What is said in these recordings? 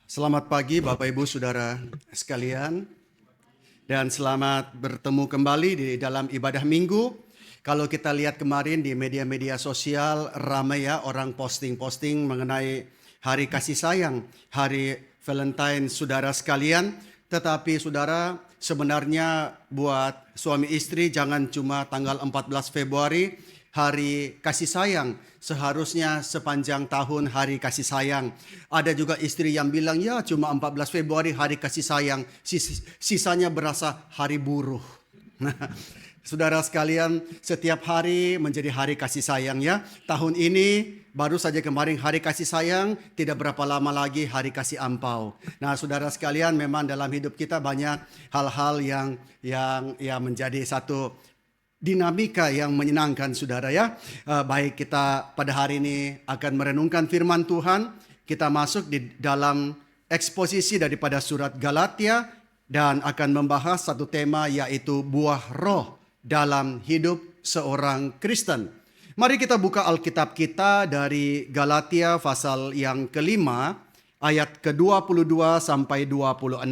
Selamat pagi Bapak Ibu Saudara sekalian, dan selamat bertemu kembali di dalam ibadah minggu. Kalau kita lihat kemarin di media-media sosial, ramai ya orang posting-posting mengenai hari kasih sayang, hari Valentine saudara sekalian. Tetapi saudara, sebenarnya buat suami istri jangan cuma tanggal 14 Februari, hari kasih sayang. Seharusnya sepanjang tahun hari kasih sayang. Ada juga istri yang bilang ya cuma 14 Februari hari kasih sayang. Sisanya berasa hari buruh. Nah, saudara sekalian, setiap hari menjadi hari kasih sayang ya. Tahun ini baru saja kemarin hari kasih sayang, tidak berapa lama lagi hari kasih ampau. Nah, saudara sekalian, memang dalam hidup kita banyak hal-hal yang menjadi satu dinamika yang menyenangkan saudara ya. Baik kita pada hari ini akan merenungkan firman Tuhan. Kita masuk di dalam eksposisi daripada surat Galatia dan akan membahas satu tema, yaitu buah roh dalam hidup seorang Kristen. Mari kita buka Alkitab kita dari Galatia pasal yang kelima, ayat ke-22 sampai 26.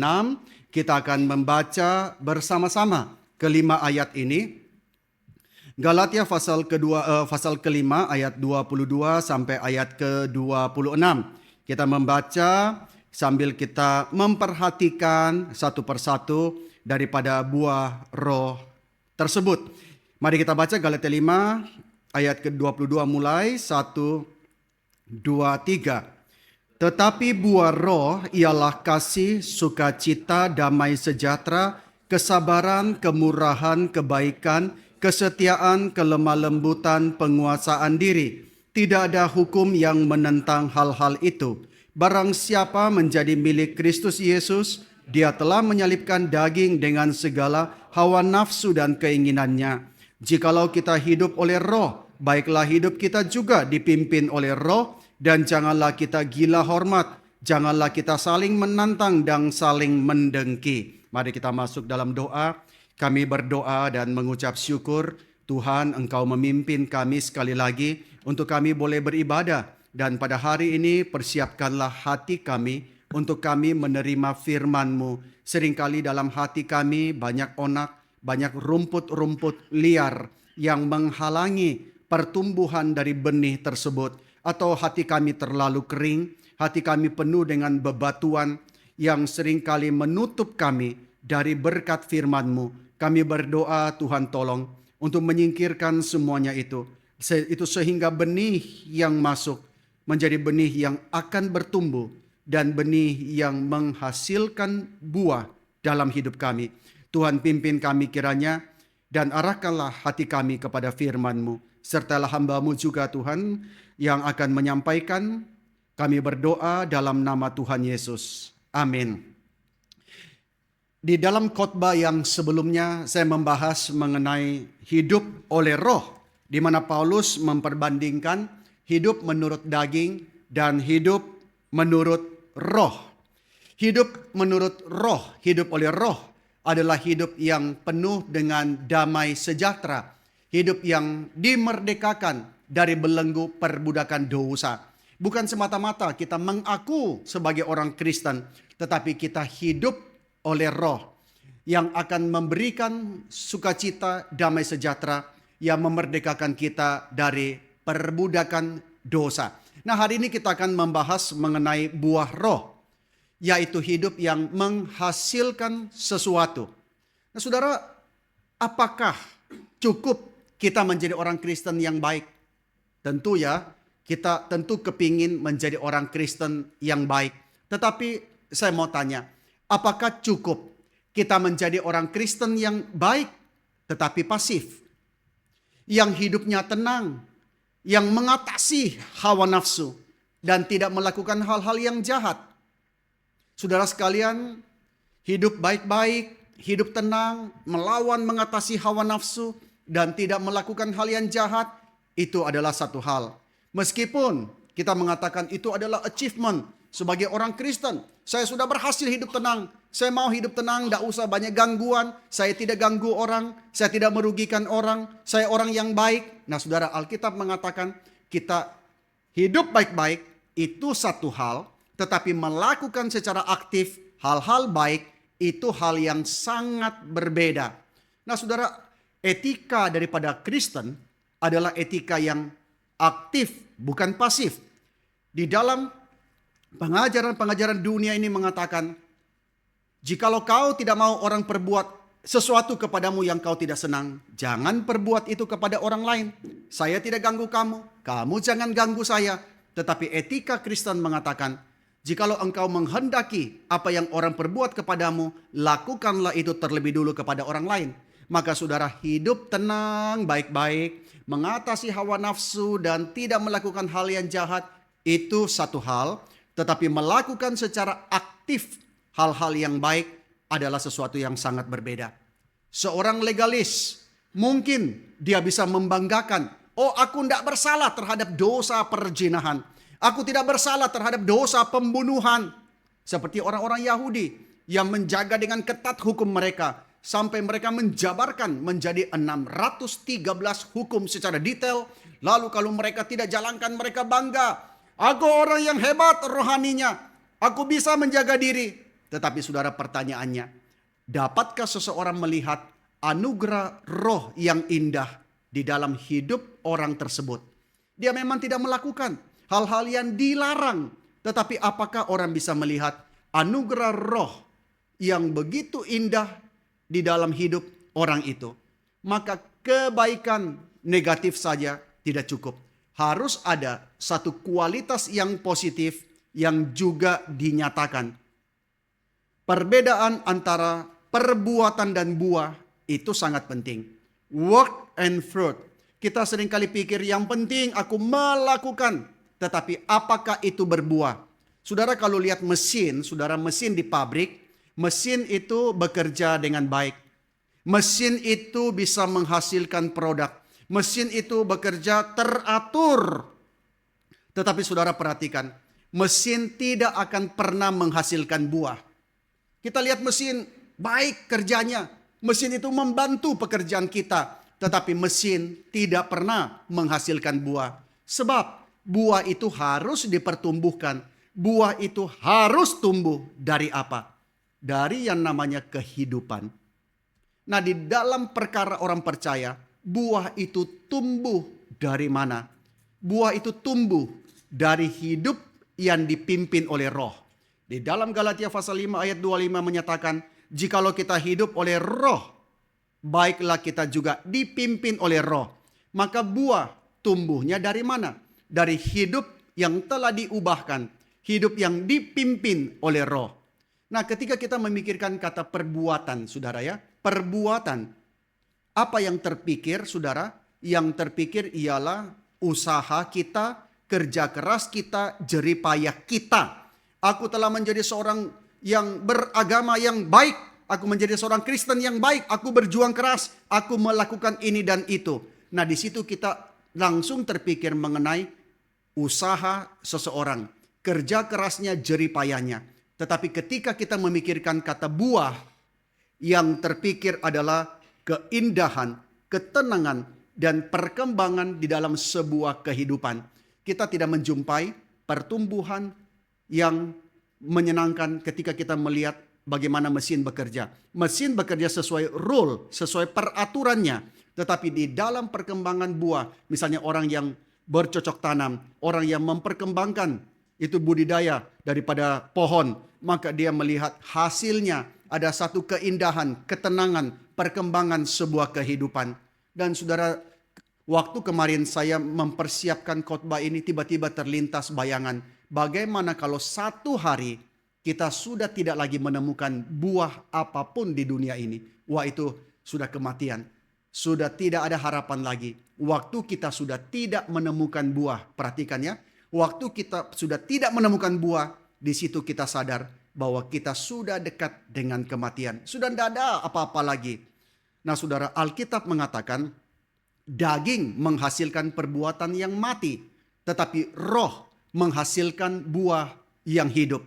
Kita akan membaca bersama-sama kelima ayat ini. Galatia pasal kelima ayat 22 sampai ayat ke-26. Kita membaca sambil kita memperhatikan satu persatu daripada buah roh tersebut. Mari kita baca Galatia 5 ayat ke-22 mulai 1, 2, 3. Tetapi buah roh ialah kasih, sukacita, damai sejahtera, kesabaran, kemurahan, kebaikan, kesetiaan, kelemah lembutan, penguasaan diri. Tidak ada hukum yang menentang hal-hal itu. Barang siapa menjadi milik Kristus Yesus, dia telah menyalibkan daging dengan segala hawa nafsu dan keinginannya. Jikalau kita hidup oleh roh, baiklah hidup kita juga dipimpin oleh roh, dan janganlah kita gila hormat, janganlah kita saling menantang dan saling mendengki. Mari kita masuk dalam doa. Kami berdoa dan mengucap syukur, Tuhan, Engkau memimpin kami sekali lagi untuk kami boleh beribadah. Dan pada hari ini persiapkanlah hati kami untuk kami menerima firman-Mu. Seringkali dalam hati kami banyak onak, banyak rumput-rumput liar yang menghalangi pertumbuhan dari benih tersebut. Atau hati kami terlalu kering, hati kami penuh dengan bebatuan yang seringkali menutup kami dari berkat firman-Mu. Kami berdoa, Tuhan tolong untuk menyingkirkan semuanya itu sehingga benih yang masuk menjadi benih yang akan bertumbuh dan benih yang menghasilkan buah dalam hidup kami. Tuhan, pimpin kami kiranya dan arahkanlah hati kami kepada firman-Mu. Sertalah hamba-Mu juga Tuhan yang akan menyampaikan. Kami berdoa dalam nama Tuhan Yesus. Amin. Di dalam khotbah yang sebelumnya saya membahas mengenai hidup oleh roh, di mana Paulus memperbandingkan hidup menurut daging dan hidup menurut roh. Hidup menurut roh, hidup oleh roh adalah hidup yang penuh dengan damai sejahtera, hidup yang dimerdekakan dari belenggu perbudakan dosa. Bukan semata-mata kita mengaku sebagai orang Kristen, tetapi kita hidup oleh roh yang akan memberikan sukacita, damai sejahtera yang memerdekakan kita dari perbudakan dosa. Nah, hari ini kita akan membahas mengenai buah roh, yaitu hidup yang menghasilkan sesuatu. Nah, saudara, apakah cukup kita menjadi orang Kristen yang baik? Tentu ya, kita tentu kepingin menjadi orang Kristen yang baik. Tetapi saya mau tanya, apakah cukup kita menjadi orang Kristen yang baik tetapi pasif, yang hidupnya tenang, yang mengatasi hawa nafsu dan tidak melakukan hal-hal yang jahat? Saudara sekalian, hidup baik-baik, hidup tenang, melawan mengatasi hawa nafsu dan tidak melakukan hal yang jahat, itu adalah satu hal. Meskipun kita mengatakan itu adalah achievement sebagai orang Kristen, saya sudah berhasil hidup tenang. Saya mau hidup tenang, tidak usah banyak gangguan. Saya tidak ganggu orang, saya tidak merugikan orang. Saya orang yang baik. Nah, saudara, Alkitab mengatakan kita hidup baik-baik itu satu hal. tetapi melakukan secara aktif hal-hal baik, itu hal yang sangat berbeda. Nah saudara, etika daripada Kristen adalah etika yang aktif, bukan pasif. Di dalam pengajaran-pengajaran dunia ini mengatakan, jikalau kau tidak mau orang perbuat sesuatu kepadamu yang kau tidak senang, jangan perbuat itu kepada orang lain. Saya tidak ganggu kamu, kamu jangan ganggu saya. Tetapi etika Kristen mengatakan, jikalau engkau menghendaki apa yang orang perbuat kepadamu, lakukanlah itu terlebih dulu kepada orang lain. Maka saudara, hidup tenang, baik-baik, mengatasi hawa nafsu dan tidak melakukan hal yang jahat, itu satu hal. Tetapi melakukan secara aktif hal-hal yang baik adalah sesuatu yang sangat berbeda. Seorang legalis, mungkin dia bisa membanggakan, oh aku tidak bersalah terhadap dosa perzinahan. Aku tidak bersalah terhadap dosa pembunuhan. Seperti orang-orang Yahudi yang menjaga dengan ketat hukum mereka. Sampai mereka menjabarkan menjadi 613 hukum secara detail. Lalu kalau mereka tidak jalankan, mereka bangga. Aku orang yang hebat rohaninya. Aku bisa menjaga diri. Tetapi saudara, pertanyaannya, dapatkah seseorang melihat anugerah roh yang indah di dalam hidup orang tersebut? Dia memang tidak melakukan hal-hal yang dilarang. Tetapi apakah orang bisa melihat anugerah roh yang begitu indah di dalam hidup orang itu? Maka kebaikan negatif saja tidak cukup. Harus ada satu kualitas yang positif yang juga dinyatakan. Perbedaan antara perbuatan dan buah itu sangat penting. Work and fruit. Kita seringkali pikir yang penting aku melakukan. Tetapi apakah itu berbuah? Saudara kalau lihat mesin, saudara mesin di pabrik, mesin itu bekerja dengan baik. Mesin itu bisa menghasilkan produk. Mesin itu bekerja teratur. Tetapi saudara perhatikan, mesin tidak akan pernah menghasilkan buah. Kita lihat mesin baik kerjanya. Mesin itu membantu pekerjaan kita. Tetapi mesin tidak pernah menghasilkan buah. Sebab buah itu harus dipertumbuhkan. Buah itu harus tumbuh dari apa? Dari yang namanya kehidupan. Nah di dalam perkara orang percaya, buah itu tumbuh dari mana? Buah itu tumbuh dari hidup yang dipimpin oleh roh. Di dalam Galatia pasal 5 ayat 25 menyatakan, jikalau kita hidup oleh roh, baiklah kita juga dipimpin oleh roh. Maka buah tumbuhnya dari mana? Dari hidup yang telah diubahkan, hidup yang dipimpin oleh roh. Nah ketika kita memikirkan kata perbuatan, saudara ya, perbuatan. Apa yang terpikir, saudara? Yang terpikir ialah usaha kita, kerja keras kita, jerih payah kita. Aku telah menjadi seorang yang beragama yang baik. Aku menjadi seorang Kristen yang baik. Aku berjuang keras. Aku melakukan ini dan itu. Nah di situ kita langsung terpikir mengenai usaha seseorang. Kerja kerasnya, jerih payahnya. Tetapi ketika kita memikirkan kata buah, yang terpikir adalah keindahan, ketenangan, dan perkembangan di dalam sebuah kehidupan. Kita tidak menjumpai pertumbuhan yang menyenangkan ketika kita melihat bagaimana mesin bekerja. Mesin bekerja sesuai rule, sesuai peraturannya. Tetapi di dalam perkembangan buah, misalnya orang yang bercocok tanam, orang yang memperkembangkan itu budidaya daripada pohon, maka dia melihat hasilnya ada satu keindahan, ketenangan, perkembangan sebuah kehidupan. Dan saudara, waktu kemarin saya mempersiapkan khotbah ini, tiba-tiba terlintas bayangan. Bagaimana kalau satu hari kita sudah tidak lagi menemukan buah apapun di dunia ini? Wah itu sudah kematian. Sudah tidak ada harapan lagi. Waktu kita sudah tidak menemukan buah. Perhatikan ya. Waktu kita sudah tidak menemukan buah. Di situ kita sadar bahwa kita sudah dekat dengan kematian. Sudah tidak ada apa-apa lagi. Nah saudara, Alkitab mengatakan daging menghasilkan perbuatan yang mati. Tetapi roh menghasilkan buah yang hidup.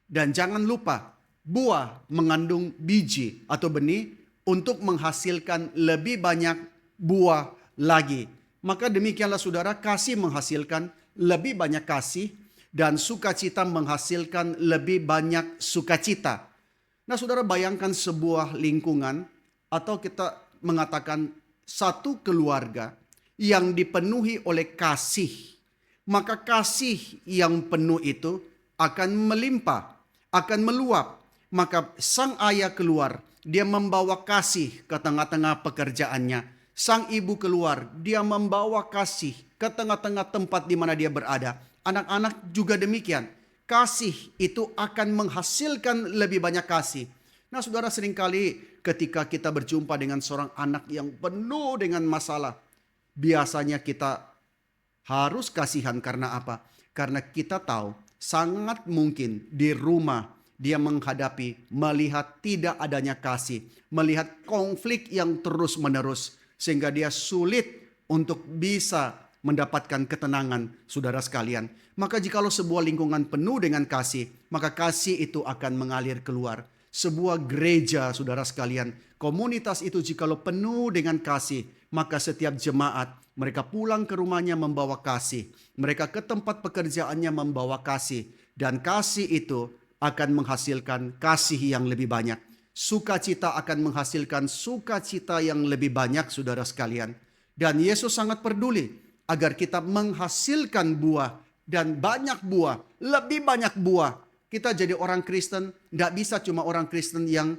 Dan jangan lupa, buah mengandung biji atau benih untuk menghasilkan lebih banyak buah lagi. Maka demikianlah saudara, kasih menghasilkan lebih banyak kasih, Dan sukacita menghasilkan lebih banyak sukacita. Nah, saudara bayangkan sebuah lingkungan atau kita mengatakan satu keluarga yang dipenuhi oleh kasih. Maka kasih yang penuh itu akan melimpah, akan meluap. Maka sang ayah keluar, dia membawa kasih ke tengah-tengah pekerjaannya. Sang ibu keluar, dia membawa kasih ke tengah-tengah tempat di mana dia berada. Anak-anak juga demikian. Kasih itu akan menghasilkan lebih banyak kasih. Nah, saudara, seringkali ketika kita berjumpa dengan seorang anak yang penuh dengan masalah, biasanya kita harus kasihan karena apa? Karena kita tahu sangat mungkin di rumah dia menghadapi, melihat tidak adanya kasih, melihat konflik yang terus-menerus, sehingga dia sulit untuk bisa mendapatkan ketenangan, saudara sekalian. Maka jikalau sebuah lingkungan penuh dengan kasih, maka kasih itu akan mengalir keluar. Sebuah gereja, saudara sekalian, komunitas itu jikalau penuh dengan kasih, maka setiap jemaat, mereka pulang ke rumahnya membawa kasih. Mereka ke tempat pekerjaannya membawa kasih. Dan kasih itu akan menghasilkan kasih yang lebih banyak. Sukacita akan menghasilkan sukacita yang lebih banyak, saudara sekalian. Dan Yesus sangat peduli agar kita menghasilkan buah dan banyak buah, lebih banyak buah. Kita jadi orang Kristen, tidak bisa cuma orang Kristen yang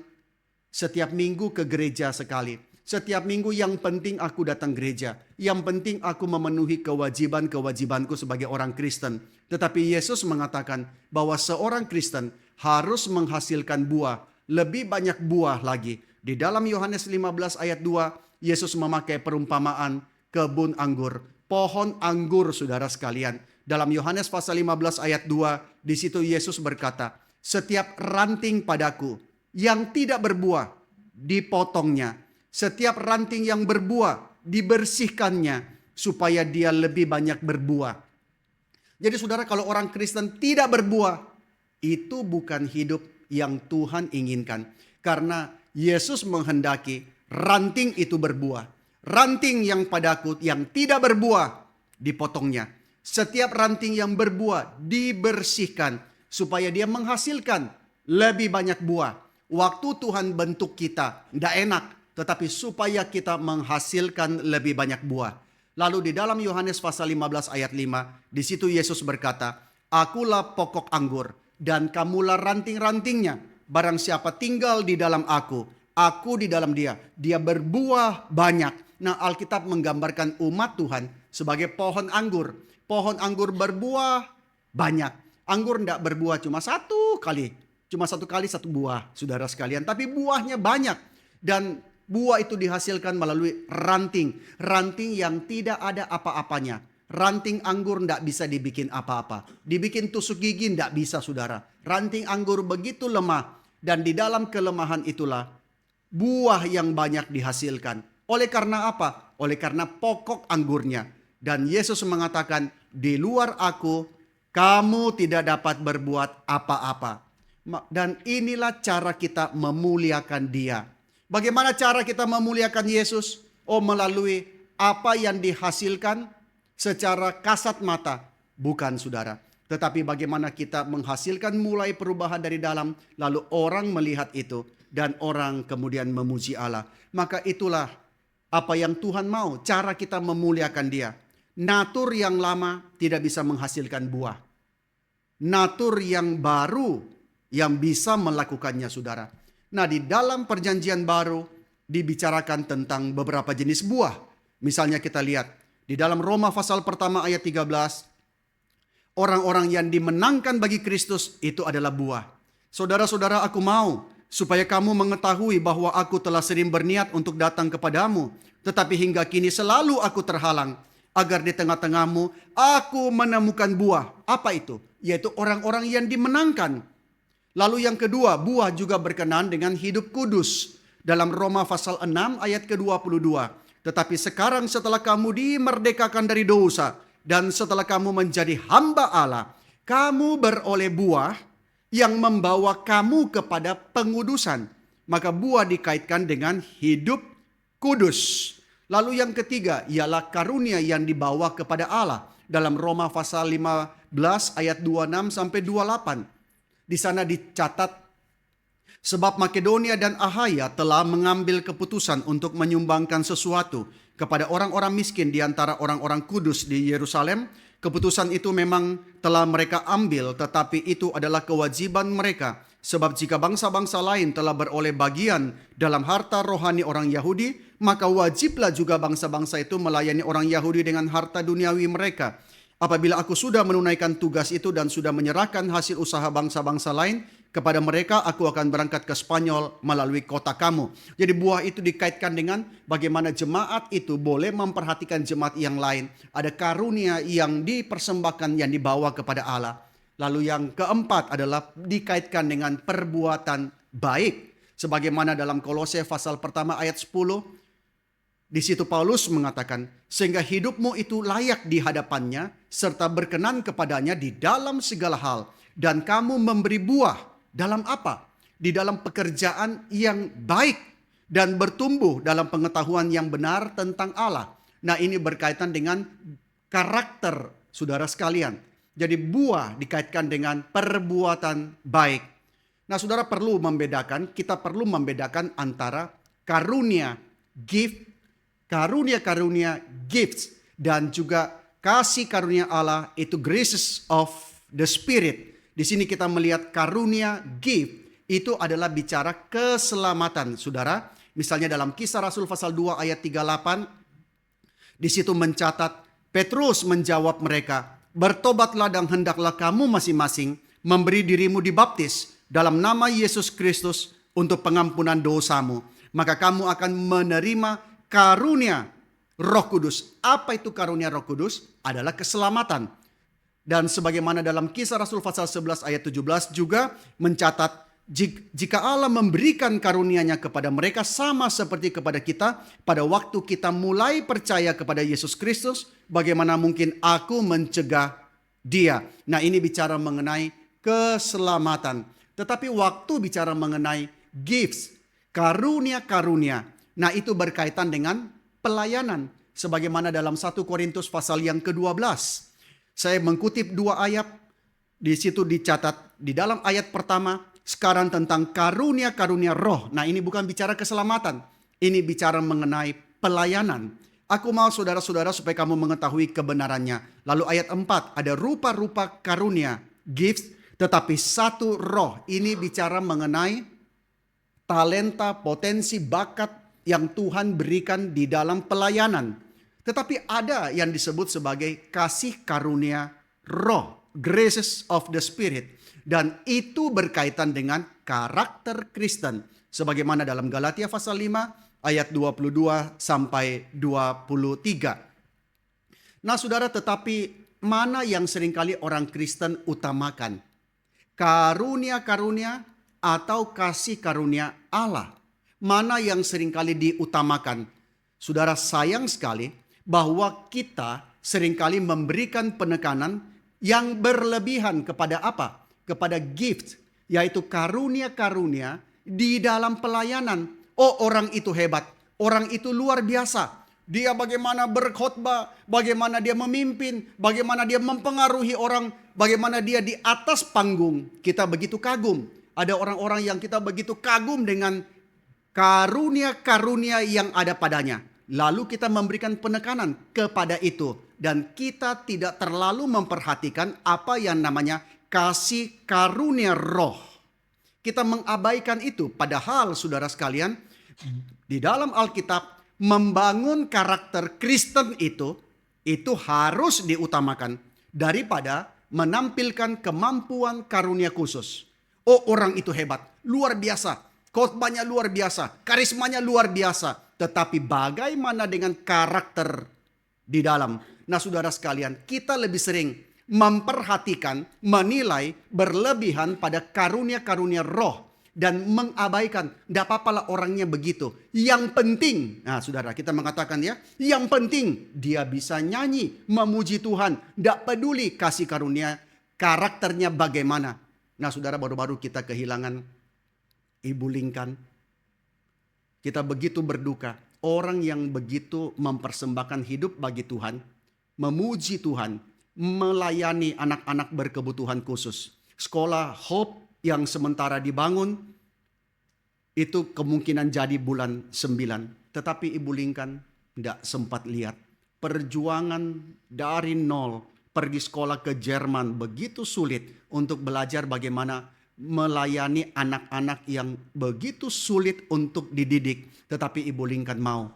setiap minggu ke gereja sekali. Setiap minggu yang penting aku datang gereja. Yang penting aku memenuhi kewajiban-kewajibanku sebagai orang Kristen. Tetapi Yesus mengatakan bahwa seorang Kristen harus menghasilkan buah. Lebih banyak buah lagi. Di dalam Yohanes 15 ayat 2, Yesus memakai perumpamaan kebun anggur. Pohon anggur, saudara sekalian. Dalam Yohanes pasal 15 ayat 2, di situ Yesus berkata, setiap ranting padaku yang tidak berbuah, dipotongnya. Setiap ranting yang berbuah, dibersihkannya, supaya dia lebih banyak berbuah. Jadi saudara, kalau orang Kristen tidak berbuah, itu bukan hidup yang Tuhan inginkan. Karena Yesus menghendaki ranting itu berbuah. Ranting yang padaku yang tidak berbuah, dipotongnya. Setiap ranting yang berbuah, dibersihkan, supaya dia menghasilkan lebih banyak buah. Waktu Tuhan bentuk kita, tidak enak. Tetapi supaya kita menghasilkan lebih banyak buah. Lalu di dalam Yohanes pasal 15 ayat 5, di situ Yesus berkata, akulah pokok anggur dan kamulah ranting-rantingnya. Barang siapa tinggal di dalam aku di dalam dia, dia berbuah banyak. Nah, Alkitab menggambarkan umat Tuhan sebagai pohon anggur. Pohon anggur berbuah banyak. Anggur tidak berbuah cuma satu kali satu buah, saudara sekalian. Tapi buahnya banyak. Dan buah itu dihasilkan melalui ranting. Ranting yang tidak ada apa-apanya. Ranting anggur tidak bisa dibikin apa-apa. Dibikin tusuk gigi tidak bisa, saudara. Ranting anggur begitu lemah. Dan di dalam kelemahan itulah buah yang banyak dihasilkan. Oleh karena apa? Oleh karena pokok anggurnya. Dan Yesus mengatakan, di luar aku, kamu tidak dapat berbuat apa-apa. Dan inilah cara kita memuliakan dia. Bagaimana cara kita memuliakan Yesus? Melalui apa yang dihasilkan secara kasat mata. Bukan, saudara. Tetapi bagaimana kita menghasilkan mulai perubahan dari dalam. Lalu orang melihat itu. Dan orang kemudian memuji Allah. Maka itulah apa yang Tuhan mau. Cara kita memuliakan dia. Natur yang lama tidak bisa menghasilkan buah. Natur yang baru yang bisa melakukannya, saudara. Nah, di dalam perjanjian baru dibicarakan tentang beberapa jenis buah. Misalnya kita lihat di dalam Roma pasal pertama ayat 13. Orang-orang yang dimenangkan bagi Kristus itu adalah buah. Saudara-saudara, aku mau supaya kamu mengetahui bahwa aku telah sering berniat untuk datang kepadamu. Tetapi hingga kini selalu aku terhalang. Agar di tengah-tengahmu aku menemukan buah. Apa itu? Yaitu orang-orang yang dimenangkan. Lalu yang kedua, buah juga berkenan dengan hidup kudus. Dalam Roma pasal 6 ayat ke-22. Tetapi sekarang setelah kamu dimerdekakan dari dosa. Dan setelah kamu menjadi hamba Allah. Kamu beroleh buah yang membawa kamu kepada pengudusan. Maka buah dikaitkan dengan hidup kudus. Lalu yang ketiga ialah karunia yang dibawa kepada Allah. dalam Roma pasal 15 ayat 26 sampai 28. Di sana dicatat, sebab Makedonia dan Ahaya telah mengambil keputusan untuk menyumbangkan sesuatu kepada orang-orang miskin di antara orang-orang kudus di Yerusalem. Keputusan itu memang telah mereka ambil, tetapi itu adalah kewajiban mereka. Sebab jika bangsa-bangsa lain telah beroleh bagian dalam harta rohani orang Yahudi, maka wajiblah juga bangsa-bangsa itu melayani orang Yahudi dengan harta duniawi mereka. Apabila aku sudah menunaikan tugas itu dan sudah menyerahkan hasil usaha bangsa-bangsa lain kepada mereka, aku akan berangkat ke Spanyol melalui kota kamu. Jadi buah itu dikaitkan dengan bagaimana jemaat itu boleh memperhatikan jemaat yang lain. Ada karunia yang dipersembahkan, yang dibawa kepada Allah. Lalu yang keempat adalah dikaitkan dengan perbuatan baik. Sebagaimana dalam Kolose pasal pertama ayat 10. Di situ Paulus mengatakan, sehingga hidupmu itu layak di hadapannya, serta berkenan kepadanya di dalam segala hal. Dan kamu memberi buah. Dalam apa? Di dalam pekerjaan yang baik dan bertumbuh dalam pengetahuan yang benar tentang Allah. Nah, ini berkaitan dengan karakter saudara sekalian. Jadi buah dikaitkan dengan perbuatan baik. Nah, saudara kita perlu membedakan antara karunia gifts dan juga kasih karunia Allah, itu graces of the Spirit. Di sini kita melihat karunia gift itu adalah bicara keselamatan, saudara. Misalnya dalam Kisah Rasul pasal 2 ayat 38, di situ mencatat, Petrus menjawab mereka, bertobatlah dan hendaklah kamu masing-masing memberi dirimu dibaptis dalam nama Yesus Kristus untuk pengampunan dosamu. Maka kamu akan menerima karunia Roh Kudus. Apa itu karunia Roh Kudus? Adalah keselamatan. Dan sebagaimana dalam Kisah Rasul pasal 11 ayat 17 juga mencatat, jika Allah memberikan karunia-Nya kepada mereka sama seperti kepada kita pada waktu kita mulai percaya kepada Yesus Kristus, bagaimana mungkin aku mencegah dia? Nah, ini bicara mengenai keselamatan. Tetapi waktu bicara mengenai gifts, karunia-karunia, nah itu berkaitan dengan pelayanan. Sebagaimana dalam 1 Korintus pasal yang ke-12. Saya mengutip 2 ayat, di situ dicatat di dalam ayat pertama, sekarang tentang karunia-karunia roh. Nah, ini bukan bicara keselamatan, ini bicara mengenai pelayanan. Aku mau saudara-saudara supaya kamu mengetahui kebenarannya. Lalu ayat 4, ada rupa-rupa karunia, gifts, tetapi satu roh. Ini bicara mengenai talenta, potensi, bakat yang Tuhan berikan di dalam pelayanan. Tetapi ada yang disebut sebagai kasih karunia roh, graces of the Spirit. Dan itu berkaitan dengan karakter Kristen. Sebagaimana dalam Galatia pasal 5 ayat 22 sampai 23. Nah, saudara, tetapi mana yang seringkali orang Kristen utamakan? Karunia-karunia atau kasih karunia Allah? Mana yang seringkali diutamakan? Saudara, sayang sekali bahwa kita seringkali memberikan penekanan yang berlebihan kepada apa? Kepada gift, yaitu karunia-karunia di dalam pelayanan. Oh, orang itu hebat, orang itu luar biasa. Dia bagaimana berkhotbah, bagaimana dia memimpin, bagaimana dia mempengaruhi orang, bagaimana dia di atas panggung. Kita begitu kagum. Ada orang-orang yang kita begitu kagum dengan karunia-karunia yang ada padanya. Lalu kita memberikan penekanan kepada itu. Dan kita tidak terlalu memperhatikan apa yang namanya kasih karunia roh. Kita mengabaikan itu. Padahal saudara sekalian, di dalam Alkitab, membangun karakter Kristen itu harus diutamakan daripada menampilkan kemampuan karunia khusus. Oh, orang itu hebat, luar biasa. Khotbahnya luar biasa, karismanya luar biasa. Tetapi bagaimana dengan karakter di dalam? Nah, saudara sekalian, kita lebih sering memperhatikan, menilai berlebihan pada karunia-karunia roh. Dan mengabaikan, tidak apa-apalah orangnya begitu. Yang penting, nah saudara, kita mengatakan ya, yang penting dia bisa nyanyi, memuji Tuhan. Tidak peduli kasih karunia, karakternya bagaimana. Nah saudara, baru-baru kita kehilangan Ibu Lincoln. Kita begitu berduka. Orang yang begitu mempersembahkan hidup bagi Tuhan, memuji Tuhan, melayani anak-anak berkebutuhan khusus. Sekolah Hope yang sementara dibangun itu kemungkinan jadi bulan 9. Tetapi Ibu Lincoln tidak sempat lihat. Perjuangan dari nol pergi sekolah ke Jerman begitu sulit untuk belajar bagaimana melayani anak-anak yang begitu sulit untuk dididik. Tetapi Ibu Lincoln mau.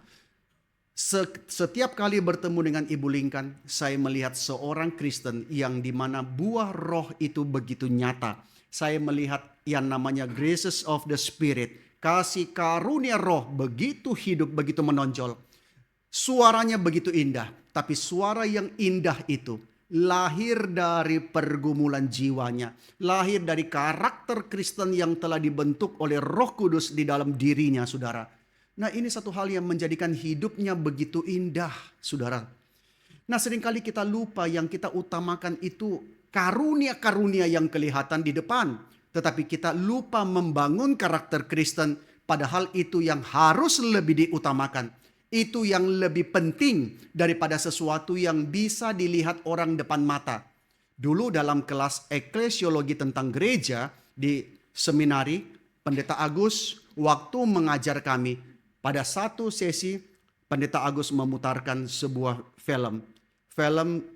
Setiap kali bertemu dengan Ibu Lincoln, saya melihat seorang Kristen yang dimana buah roh itu begitu nyata. Saya melihat yang namanya graces of the Spirit. Kasih karunia roh begitu hidup, begitu menonjol. Suaranya begitu indah. Tapi suara yang indah itu lahir dari pergumulan jiwanya. Lahir dari karakter Kristen yang telah dibentuk oleh Roh Kudus di dalam dirinya, saudara. Nah, ini satu hal yang menjadikan hidupnya begitu indah, saudara. Nah, seringkali kita lupa yang kita utamakan itu karunia-karunia yang kelihatan di depan. Tetapi kita lupa membangun karakter Kristen, padahal itu yang harus lebih diutamakan. Itu yang lebih penting daripada sesuatu yang bisa dilihat orang depan mata. Dulu dalam kelas eklesiologi tentang gereja di seminari, Pendeta Agus waktu mengajar kami, pada satu sesi Pendeta Agus memutarkan sebuah film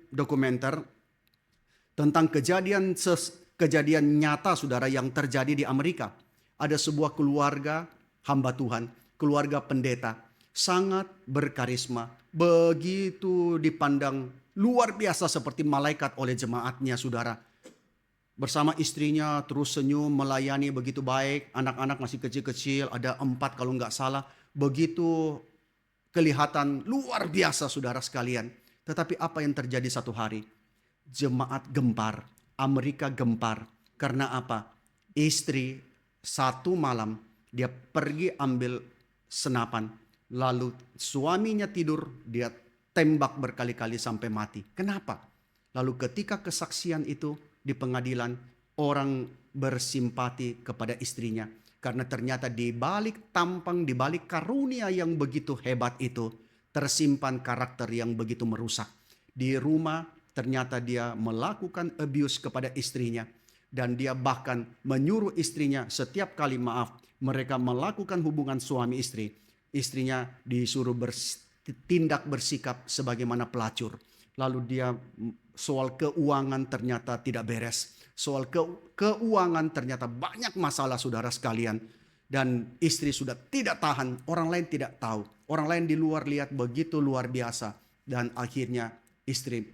dokumenter tentang kejadian nyata, saudara, yang terjadi di Amerika. Ada sebuah keluarga hamba Tuhan, keluarga pendeta, sangat berkarisma, begitu dipandang luar biasa seperti malaikat oleh jemaatnya, saudara. Bersama istrinya terus senyum, melayani begitu baik. Anak-anak masih kecil-kecil, ada 4 kalau nggak salah. Begitu kelihatan luar biasa, saudara sekalian. Tetapi apa yang terjadi satu hari? Jemaat gempar, Amerika gempar. Karena apa? Istri satu malam dia pergi ambil senapan. Lalu suaminya tidur, dia tembak berkali-kali sampai mati. Kenapa? Lalu ketika kesaksian itu di pengadilan, orang bersimpati kepada istrinya. Karena ternyata di balik tampang, di balik karunia yang begitu hebat itu, tersimpan karakter yang begitu merusak. Di rumah ternyata dia melakukan abuse kepada istrinya. Dan dia bahkan menyuruh istrinya setiap kali mereka melakukan hubungan suami istri. Istrinya disuruh bertindak bersikap sebagaimana pelacur. Lalu dia soal keuangan ternyata tidak beres. Soal keuangan ternyata banyak masalah, saudara sekalian. Dan istri sudah tidak tahan, orang lain tidak tahu. Orang lain di luar lihat begitu luar biasa. Dan akhirnya istri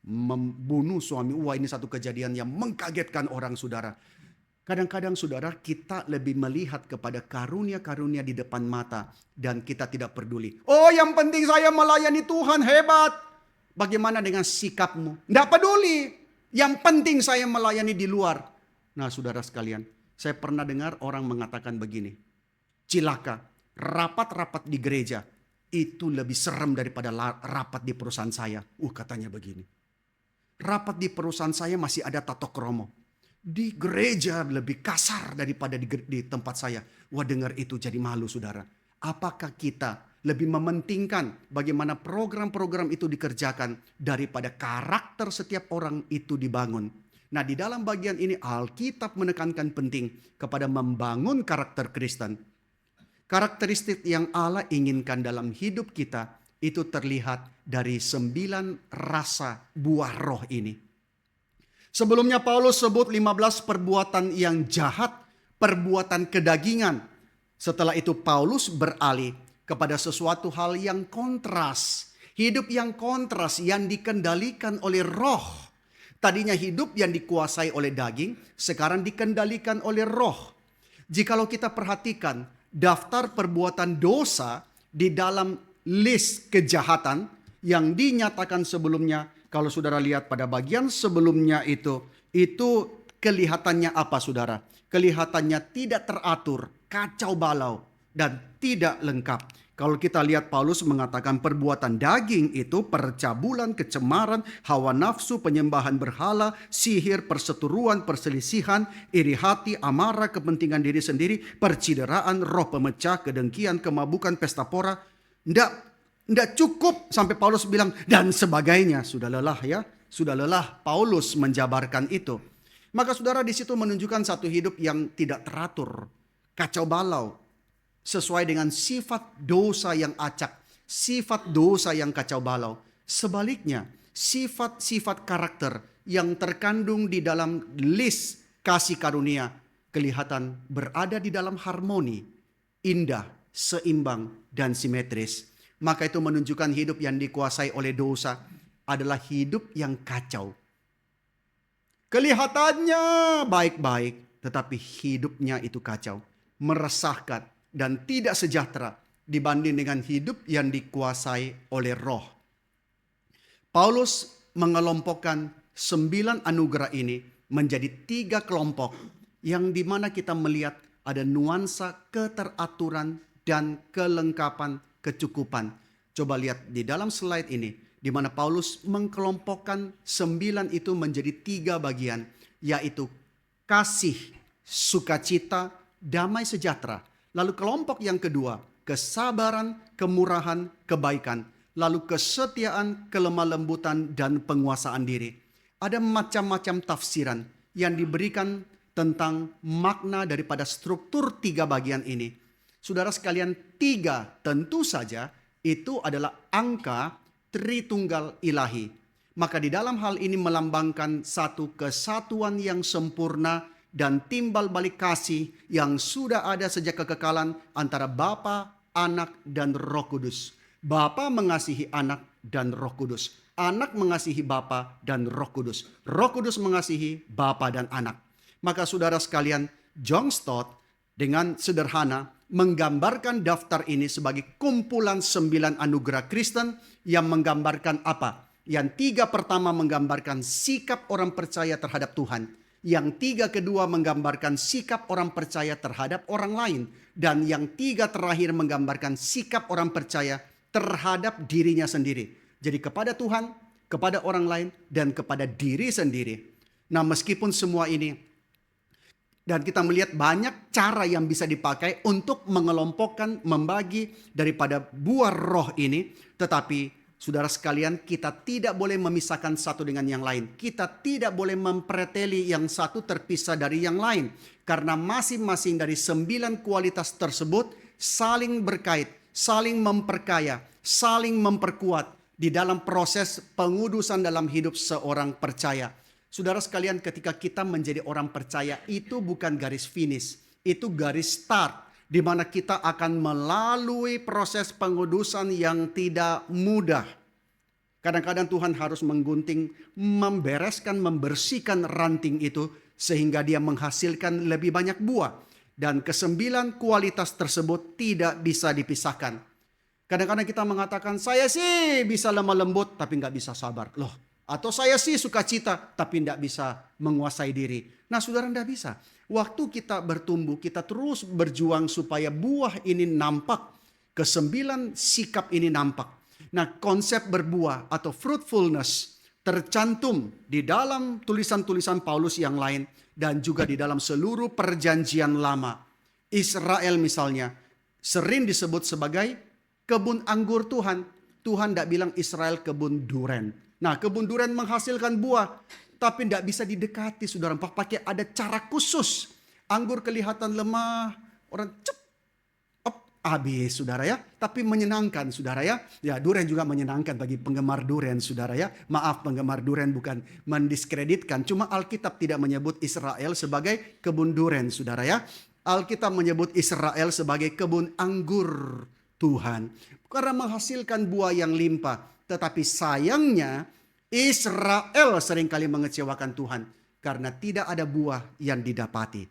membunuh suami. Wah, ini satu kejadian yang mengkagetkan orang, saudara. Kadang-kadang, saudara, kita lebih melihat kepada karunia-karunia di depan mata. Dan kita tidak peduli. Oh, yang penting saya melayani Tuhan, hebat. Bagaimana dengan sikapmu? Tidak peduli. Yang penting saya melayani di luar. Nah, saudara sekalian, saya pernah dengar orang mengatakan begini. Cilaka, rapat-rapat di gereja itu lebih serem daripada rapat di perusahaan saya. Katanya begini. Rapat di perusahaan saya masih ada tato kromo. Di gereja lebih kasar daripada di tempat saya. Wah, dengar itu jadi malu, saudara. Apakah kita lebih mementingkan bagaimana program-program itu dikerjakan daripada karakter setiap orang itu dibangun? Nah, di dalam bagian ini Alkitab menekankan penting kepada membangun karakter Kristen. Karakteristik yang Allah inginkan dalam hidup kita itu terlihat dari 9 rasa buah roh ini. Sebelumnya Paulus sebut 15 perbuatan yang jahat, perbuatan kedagingan. Setelah itu Paulus beralih kepada sesuatu hal yang kontras. Hidup yang kontras yang dikendalikan oleh roh. Tadinya hidup yang dikuasai oleh daging, sekarang dikendalikan oleh roh. Jikalau kita perhatikan daftar perbuatan dosa di dalam list kejahatan yang dinyatakan sebelumnya, kalau saudara lihat pada bagian sebelumnya itu kelihatannya apa, saudara? Kelihatannya tidak teratur, kacau balau, dan tidak lengkap. Kalau kita lihat Paulus mengatakan perbuatan daging itu percabulan, kecemaran, hawa nafsu, penyembahan berhala, sihir, perseteruan, perselisihan, iri hati, amarah, kepentingan diri sendiri, percideraan, roh pemecah, kedengkian, kemabukan, pesta pora. Tidak cukup sampai Paulus bilang dan sebagainya. Sudah lelah ya. Sudah lelah Paulus menjabarkan itu. Maka saudara di situ menunjukkan satu hidup yang tidak teratur, kacau balau, sesuai dengan sifat dosa yang acak, sifat dosa yang kacau balau. Sebaliknya, sifat-sifat karakter yang terkandung di dalam list kasih karunia kelihatan berada di dalam harmoni, indah, seimbang, dan simetris. Maka itu menunjukkan hidup yang dikuasai oleh dosa adalah hidup yang kacau. Kelihatannya baik-baik, tetapi hidupnya itu kacau, meresahkan, dan tidak sejahtera dibanding dengan hidup yang dikuasai oleh roh. Paulus mengelompokkan 9 anugerah ini menjadi 3 kelompok yang dimana kita melihat ada nuansa keteraturan dan kelengkapan kecukupan. Coba lihat di dalam slide ini, di mana Paulus mengkelompokkan 9 itu menjadi 3 bagian, yaitu kasih, sukacita, damai sejahtera. Lalu kelompok yang kedua, kesabaran, kemurahan, kebaikan. Lalu kesetiaan, kelemah lembutan, dan penguasaan diri. Ada macam-macam tafsiran yang diberikan tentang makna daripada struktur 3 bagian ini. Saudara sekalian, 3 tentu saja itu adalah angka Tritunggal Ilahi. Maka di dalam hal ini melambangkan satu kesatuan yang sempurna dan timbal balik kasih yang sudah ada sejak kekekalan antara Bapa, Anak, dan Roh Kudus. Bapa mengasihi Anak dan Roh Kudus. Anak mengasihi Bapa dan Roh Kudus. Roh Kudus mengasihi Bapa dan Anak. Maka saudara sekalian, John Stott dengan sederhana menggambarkan daftar ini sebagai kumpulan 9 anugerah Kristen yang menggambarkan apa? Yang 3 pertama menggambarkan sikap orang percaya terhadap Tuhan. Yang 3 kedua menggambarkan sikap orang percaya terhadap orang lain. Dan yang 3 terakhir menggambarkan sikap orang percaya terhadap dirinya sendiri. Jadi kepada Tuhan, kepada orang lain, dan kepada diri sendiri. Nah, meskipun semua ini, dan kita melihat banyak cara yang bisa dipakai untuk mengelompokkan, membagi daripada buah roh ini. Tetapi saudara sekalian, kita tidak boleh memisahkan satu dengan yang lain. Kita tidak boleh mempreteli yang satu terpisah dari yang lain. Karena masing-masing dari 9 kualitas tersebut saling berkait, saling memperkaya, saling memperkuat di dalam proses pengudusan dalam hidup seorang percaya. Saudara sekalian, ketika kita menjadi orang percaya, itu bukan garis finish, itu garis start, di mana kita akan melalui proses pengudusan yang tidak mudah. Kadang-kadang Tuhan harus menggunting, membereskan, membersihkan ranting itu, sehingga dia menghasilkan lebih banyak buah. Dan 9 kualitas tersebut tidak bisa dipisahkan. Kadang-kadang kita mengatakan, saya sih bisa lemah lembut, tapi nggak bisa sabar. Loh, atau saya sih sukacita, tapi nggak bisa menguasai diri. Nah, saudara, nggak bisa. Waktu kita bertumbuh, kita terus berjuang supaya buah ini nampak. 9 sikap ini nampak. Nah, konsep berbuah atau fruitfulness tercantum di dalam tulisan-tulisan Paulus yang lain. Dan juga di dalam seluruh perjanjian lama. Israel misalnya, sering disebut sebagai kebun anggur Tuhan. Tuhan tidak bilang Israel kebun duren. Nah, kebun duren menghasilkan buah, tapi tidak bisa didekati, saudara. Pakai ada cara khusus. Anggur kelihatan lemah, orang habis, saudara ya. Tapi menyenangkan, saudara ya. Ya, duren juga menyenangkan bagi penggemar duren, saudara ya. Maaf, penggemar duren bukan mendiskreditkan. Cuma Alkitab tidak menyebut Israel sebagai kebun duren, saudara ya. Alkitab menyebut Israel sebagai kebun anggur Tuhan, karena menghasilkan buah yang limpah. Tetapi sayangnya Israel seringkali mengecewakan Tuhan karena tidak ada buah yang didapati.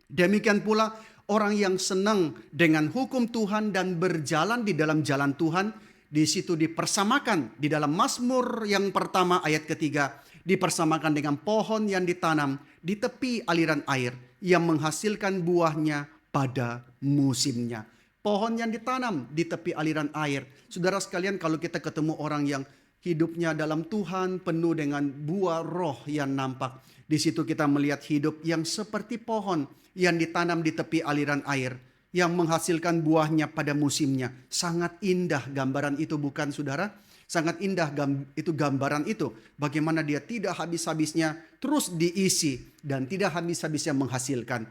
Demikian pula orang yang senang dengan hukum Tuhan dan berjalan di dalam jalan Tuhan, di situ dipersamakan di dalam Mazmur yang pertama ayat ketiga, dipersamakan dengan pohon yang ditanam di tepi aliran air yang menghasilkan buahnya pada musimnya. Pohon yang ditanam di tepi aliran air. Saudara sekalian, kalau kita ketemu orang yang hidupnya dalam Tuhan penuh dengan buah roh yang nampak, di situ kita melihat hidup yang seperti pohon yang ditanam di tepi aliran air, yang menghasilkan buahnya pada musimnya. Sangat indah gambaran itu, bukan saudara? Sangat indah itu gambaran itu. Bagaimana dia tidak habis-habisnya terus diisi dan tidak habis-habisnya menghasilkan.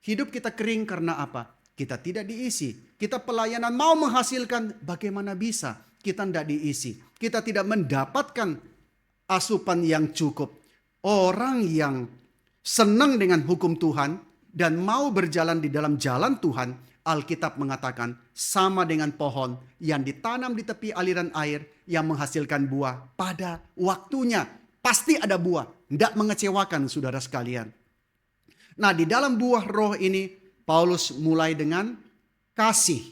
Hidup kita kering karena apa? Kita tidak diisi. Kita pelayanan mau menghasilkan, bagaimana bisa? Kita tidak diisi. Kita tidak mendapatkan asupan yang cukup. Orang yang senang dengan hukum Tuhan dan mau berjalan di dalam jalan Tuhan, Alkitab mengatakan sama dengan pohon yang ditanam di tepi aliran air yang menghasilkan buah pada waktunya. Pasti ada buah, tidak mengecewakan saudara sekalian. Nah, di dalam buah roh ini Paulus mulai dengan kasih.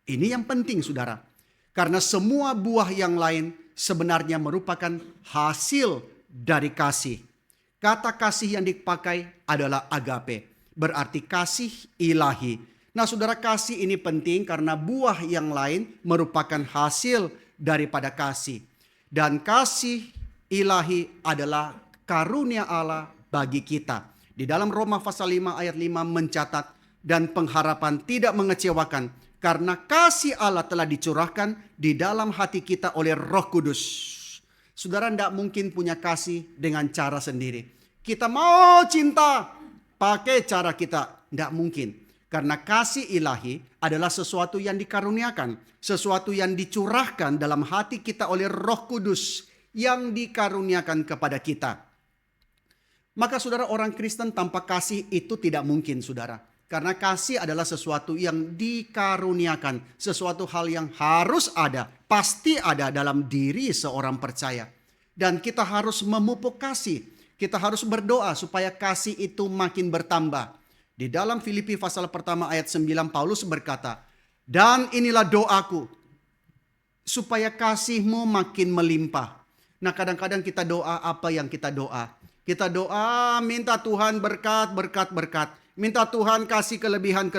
Ini yang penting saudara. Karena semua buah yang lain sebenarnya merupakan hasil dari kasih. Kata kasih yang dipakai adalah agape, berarti kasih ilahi. Nah saudara, kasih ini penting karena buah yang lain merupakan hasil daripada kasih. Dan kasih ilahi adalah karunia Allah bagi kita. Di dalam Roma pasal 5 ayat 5 mencatat, dan pengharapan tidak mengecewakan karena kasih Allah telah dicurahkan di dalam hati kita oleh Roh Kudus. Saudara tidak mungkin punya kasih dengan cara sendiri. Kita mau cinta pakai cara kita, tidak mungkin. Karena kasih ilahi adalah sesuatu yang dikaruniakan. Sesuatu yang dicurahkan dalam hati kita oleh Roh Kudus yang dikaruniakan kepada kita. Maka saudara, orang Kristen tanpa kasih itu tidak mungkin saudara. Karena kasih adalah sesuatu yang dikaruniakan. Sesuatu hal yang harus ada. Pasti ada dalam diri seorang percaya. Dan kita harus memupuk kasih. Kita harus berdoa supaya kasih itu makin bertambah. Di dalam Filipi pasal pertama ayat 9 Paulus berkata, dan inilah doaku supaya kasihmu makin melimpah. Nah kadang-kadang kita doa apa yang kita doa? Kita doa minta Tuhan berkat. Minta Tuhan kasih kelebihan.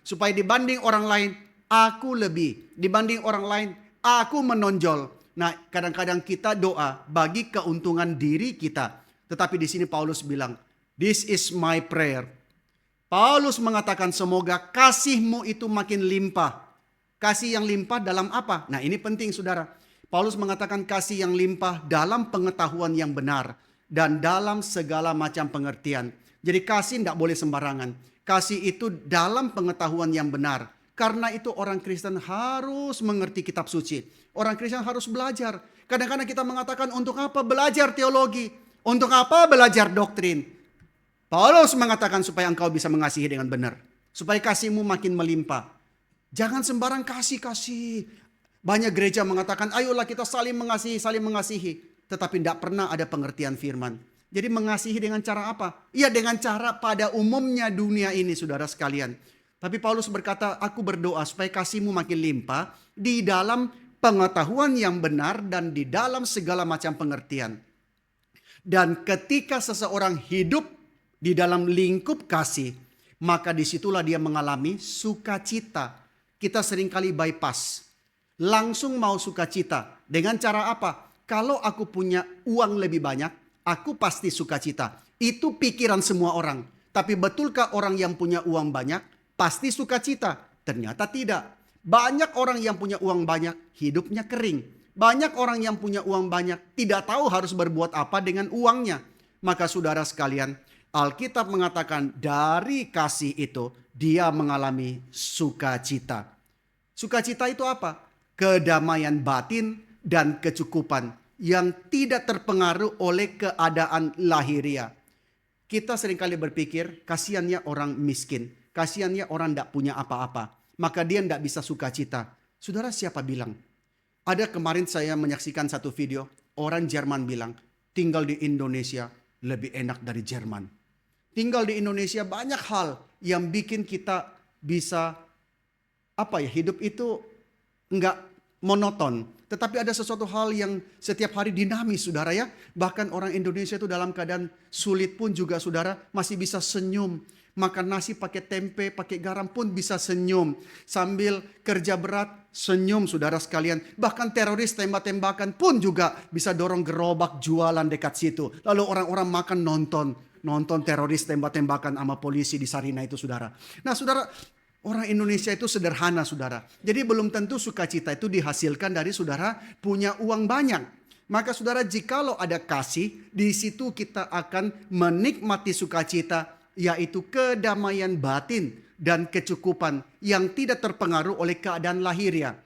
Supaya dibanding orang lain aku lebih. Dibanding orang lain aku menonjol. Nah kadang-kadang kita doa bagi keuntungan diri kita. Tetapi di sini Paulus bilang, this is my prayer. Paulus mengatakan semoga kasihmu itu makin limpah. Kasih yang limpah dalam apa? Nah ini penting saudara. Paulus mengatakan kasih yang limpah dalam pengetahuan yang benar. Dan dalam segala macam pengertian. Jadi kasih tidak boleh sembarangan. Kasih itu dalam pengetahuan yang benar. Karena itu orang Kristen harus mengerti kitab suci. Orang Kristen harus belajar. Kadang-kadang kita mengatakan untuk apa belajar teologi? Untuk apa belajar doktrin? Paulus mengatakan supaya engkau bisa mengasihi dengan benar. Supaya kasihmu makin melimpah. Jangan sembarang kasih. Banyak gereja mengatakan ayolah kita saling mengasihi. Tetapi tidak pernah ada pengertian firman. Jadi mengasihi dengan cara apa? Ya dengan cara pada umumnya dunia ini saudara sekalian. Tapi Paulus berkata aku berdoa supaya kasihmu makin limpah. Di dalam pengetahuan yang benar dan di dalam segala macam pengertian. Dan ketika seseorang hidup di dalam lingkup kasih, maka disitulah dia mengalami sukacita. Kita seringkali bypass. Langsung mau sukacita. Dengan cara apa? Kalau aku punya uang lebih banyak, aku pasti sukacita. Itu pikiran semua orang. Tapi betulkah orang yang punya uang banyak pasti sukacita? Ternyata tidak. Banyak orang yang punya uang banyak, hidupnya kering. Banyak orang yang punya uang banyak, tidak tahu harus berbuat apa dengan uangnya. Maka saudara sekalian, Alkitab mengatakan dari kasih itu dia mengalami sukacita. Sukacita itu apa? Kedamaian batin dan kecukupan yang tidak terpengaruh oleh keadaan lahiria. Kita seringkali berpikir kasihannya orang miskin, kasihannya orang tidak punya apa-apa, maka dia tidak bisa sukacita. Saudara, siapa bilang? Ada kemarin saya menyaksikan satu video, orang Jerman bilang tinggal di Indonesia lebih enak dari Jerman. Tinggal di Indonesia banyak hal yang bikin kita bisa hidup itu enggak monoton. Tetapi ada sesuatu hal yang setiap hari dinamis saudara ya. Bahkan orang Indonesia itu dalam keadaan sulit pun juga saudara masih bisa senyum. Makan nasi pakai tempe, pakai garam pun bisa senyum. Sambil kerja berat senyum saudara sekalian. Bahkan teroris tembak-tembakan pun juga bisa dorong gerobak jualan dekat situ. Lalu orang-orang makan nonton teroris tembak-tembakan sama polisi di Sarina itu saudara. Nah saudara, Orang Indonesia itu sederhana, saudara. Jadi belum tentu sukacita itu dihasilkan dari saudara punya uang banyak. Maka saudara, jikalau ada kasih, di situ kita akan menikmati sukacita, yaitu kedamaian batin dan kecukupan yang tidak terpengaruh oleh keadaan lahiriah.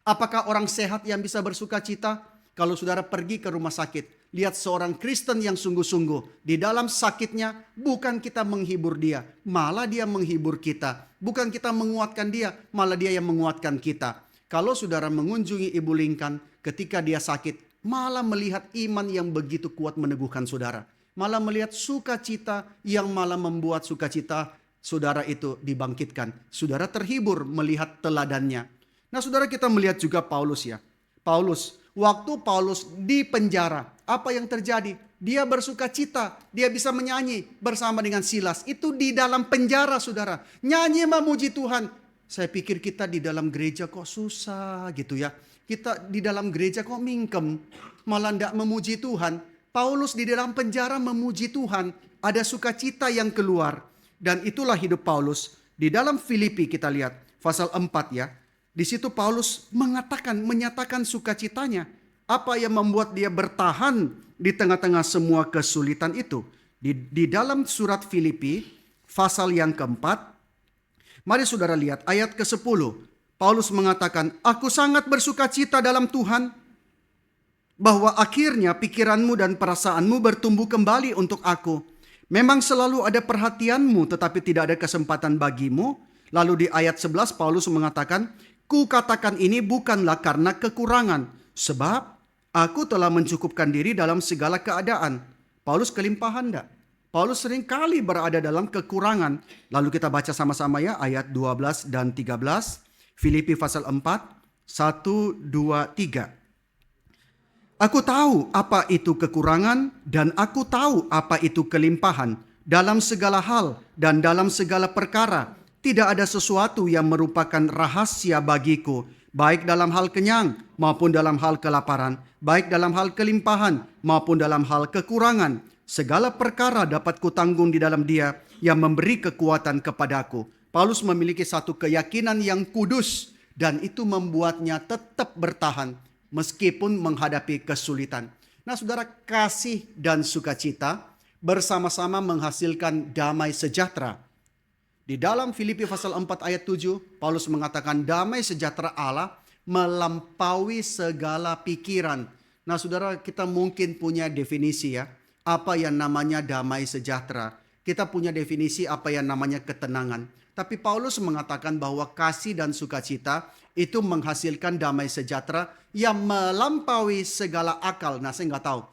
Apakah orang sehat yang bisa bersukacita? Kalau saudara pergi ke rumah sakit, lihat seorang Kristen yang sungguh-sungguh di dalam sakitnya, bukan kita menghibur dia, malah dia menghibur kita. Bukan kita menguatkan dia, malah dia yang menguatkan kita. Kalau saudara mengunjungi Ibu Lincoln ketika dia sakit, malah melihat iman yang begitu kuat meneguhkan saudara. Malah melihat sukacita yang malah membuat sukacita saudara itu dibangkitkan. Saudara terhibur melihat teladannya. Nah, saudara, kita melihat juga Paulus ya. Waktu Paulus di penjara, apa yang terjadi? Dia bersukacita, dia bisa menyanyi bersama dengan Silas. Itu di dalam penjara, saudara. Nyanyi memuji Tuhan. Saya pikir kita di dalam gereja kok susah gitu ya. Kita di dalam gereja kok mingkem, malah tidak memuji Tuhan. Paulus di dalam penjara memuji Tuhan. Ada sukacita yang keluar. Dan itulah hidup Paulus. Di dalam Filipi kita lihat pasal 4 ya. Di situ Paulus menyatakan sukacitanya. Apa yang membuat dia bertahan di tengah-tengah semua kesulitan itu. Di dalam surat Filipi pasal yang keempat. Mari saudara lihat ayat ke-10. Paulus mengatakan, aku sangat bersukacita dalam Tuhan. Bahwa akhirnya pikiranmu dan perasaanmu bertumbuh kembali untuk aku. Memang selalu ada perhatianmu tetapi tidak ada kesempatan bagimu. Lalu di ayat 11 Paulus mengatakan, ku katakan ini bukanlah karena kekurangan, sebab aku telah mencukupkan diri dalam segala keadaan. Paulus kelimpahan enggak? Paulus seringkali berada dalam kekurangan. Lalu kita baca sama-sama ya ayat 12 dan 13. Filipi pasal 4, 1, 2, 3. Aku tahu apa itu kekurangan dan aku tahu apa itu kelimpahan. Dalam segala hal dan dalam segala perkara. Tidak ada sesuatu yang merupakan rahasia bagiku, baik dalam hal kenyang maupun dalam hal kelaparan, baik dalam hal kelimpahan maupun dalam hal kekurangan. Segala perkara dapat kutanggung di dalam Dia yang memberi kekuatan kepadaku. Paulus memiliki satu keyakinan yang kudus dan itu membuatnya tetap bertahan meskipun menghadapi kesulitan. Nah, saudara, kasih dan sukacita bersama-sama menghasilkan damai sejahtera. Di dalam Filipi pasal 4 ayat 7, Paulus mengatakan damai sejahtera Allah melampaui segala pikiran. Nah, saudara, kita mungkin punya definisi ya, apa yang namanya damai sejahtera. Kita punya definisi apa yang namanya ketenangan. Tapi Paulus mengatakan bahwa kasih dan sukacita itu menghasilkan damai sejahtera yang melampaui segala akal. Nah, saya nggak tahu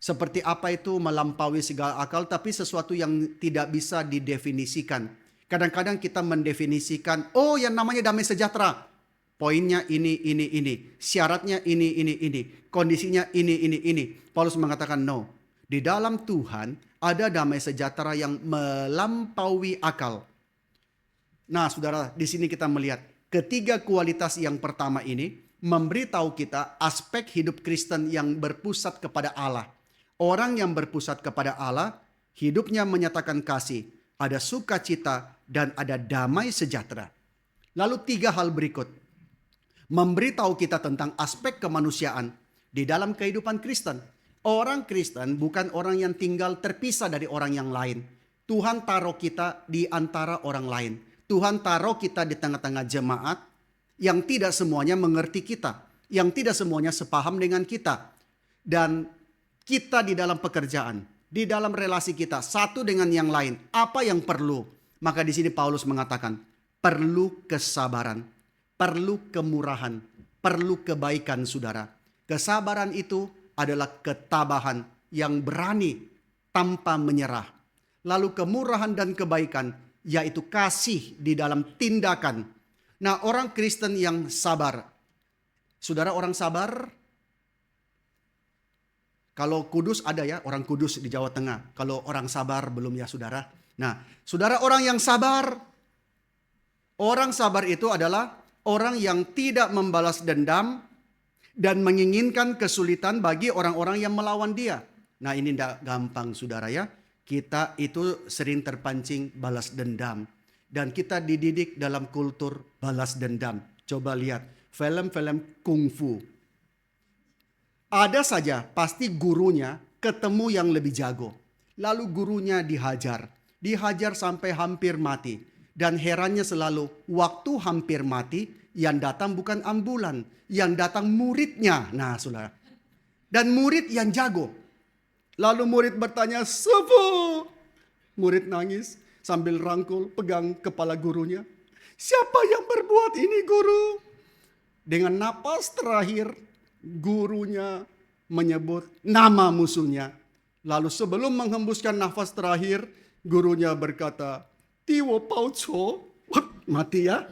seperti apa itu melampaui segala akal, tapi sesuatu yang tidak bisa didefinisikan. Kadang-kadang kita mendefinisikan, oh yang namanya damai sejahtera. Poinnya ini. Syaratnya ini. Kondisinya ini. Paulus mengatakan no. Di dalam Tuhan ada damai sejahtera yang melampaui akal. Nah, saudara, di sini kita melihat ketiga kualitas yang pertama ini memberitahu kita aspek hidup Kristen yang berpusat kepada Allah. Orang yang berpusat kepada Allah, hidupnya menyatakan kasih, ada sukacita, dan ada damai sejahtera. Lalu tiga hal berikut memberitahu kita tentang aspek kemanusiaan di dalam kehidupan Kristen. Orang Kristen bukan orang yang tinggal terpisah dari orang yang lain. Tuhan taruh kita di antara orang lain. Tuhan taruh kita di tengah-tengah jemaat yang tidak semuanya mengerti kita, yang tidak semuanya sepaham dengan kita. Dan kita di dalam pekerjaan, di dalam relasi kita satu dengan yang lain, apa yang perlu? Maka di sini Paulus mengatakan, perlu kesabaran, perlu kemurahan, perlu kebaikan, saudara. Kesabaran itu adalah ketabahan yang berani tanpa menyerah. Lalu kemurahan dan kebaikan, yaitu kasih di dalam tindakan. Nah, orang Kristen yang sabar. Saudara, orang sabar, kalau Kudus ada ya, orang Kudus di Jawa Tengah. Kalau orang sabar belum ya, saudara. Nah, saudara, orang sabar itu adalah orang yang tidak membalas dendam dan menginginkan kesulitan bagi orang-orang yang melawan dia. Nah, ini tidak gampang, saudara ya. Kita itu sering terpancing balas dendam. Dan kita dididik dalam kultur balas dendam. Coba lihat film-film kungfu. Ada saja pasti gurunya ketemu yang lebih jago. Lalu gurunya dihajar. Dihajar sampai hampir mati. Dan herannya selalu waktu hampir mati yang datang bukan ambulan. Yang datang muridnya. Nah saudara. Dan murid yang jago. Lalu murid bertanya, "Sefu." Murid nangis sambil rangkul pegang kepala gurunya. "Siapa yang berbuat ini guru?" Dengan napas terakhir gurunya menyebut nama musuhnya. Lalu sebelum menghembuskan nafas terakhir, gurunya berkata, "Tiwo Pauco." Mati ya.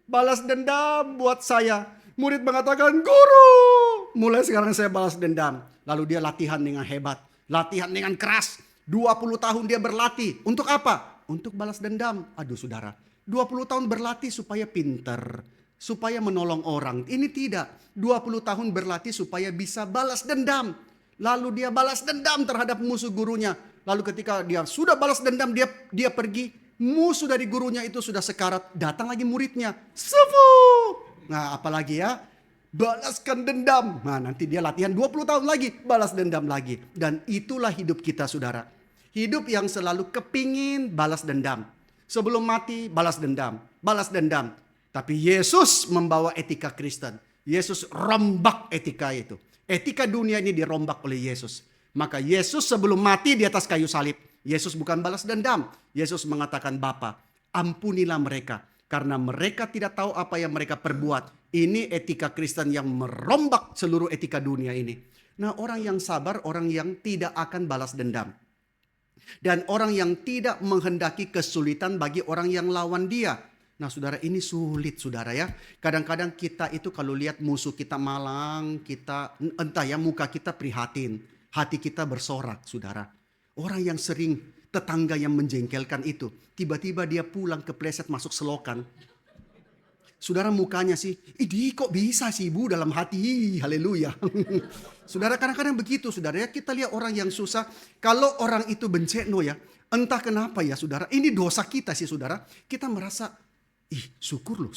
Balas dendam buat saya. Murid mengatakan, "Guru, mulai sekarang saya balas dendam." Lalu dia latihan dengan hebat. Latihan dengan keras. 20 tahun dia berlatih. Untuk apa? Untuk balas dendam. Aduh saudara. 20 tahun berlatih supaya pinter. Supaya menolong orang. Ini tidak. 20 tahun berlatih supaya bisa balas dendam. Lalu dia balas dendam terhadap musuh gurunya. Lalu ketika dia sudah balas dendam, dia pergi. Musuh dari gurunya itu sudah sekarat. Datang lagi muridnya. "Sefu." Nah apalagi ya. Balaskan dendam. Nah nanti dia latihan 20 tahun lagi. Balas dendam lagi. Dan itulah hidup kita saudara. Hidup yang selalu kepingin balas dendam. Sebelum mati balas dendam. Balas dendam. Tapi Yesus membawa etika Kristen. Yesus rombak etika itu. Etika dunia ini dirombak oleh Yesus. Maka Yesus sebelum mati di atas kayu salib. Yesus bukan balas dendam. Yesus mengatakan, "Bapa, ampunilah mereka. Karena mereka tidak tahu apa yang mereka perbuat." Ini etika Kristen yang merombak seluruh etika dunia ini. Nah orang yang sabar, orang yang tidak akan balas dendam. Dan orang yang tidak menghendaki kesulitan bagi orang yang lawan dia. Nah saudara ini sulit saudara ya. Kadang-kadang kita itu kalau lihat musuh kita malang, kita entah ya muka kita prihatin. Hati kita bersorak saudara. Orang yang sering tetangga yang menjengkelkan itu. Tiba-tiba dia pulang kepleset masuk selokan. Saudara mukanya sih, "Ini kok bisa sih ibu dalam hati." Haleluya. Saudara kadang-kadang begitu saudara ya. Kita lihat orang yang susah. Kalau orang itu benceno ya. Entah kenapa ya saudara. Ini dosa kita sih saudara. Kita merasa, syukur loh.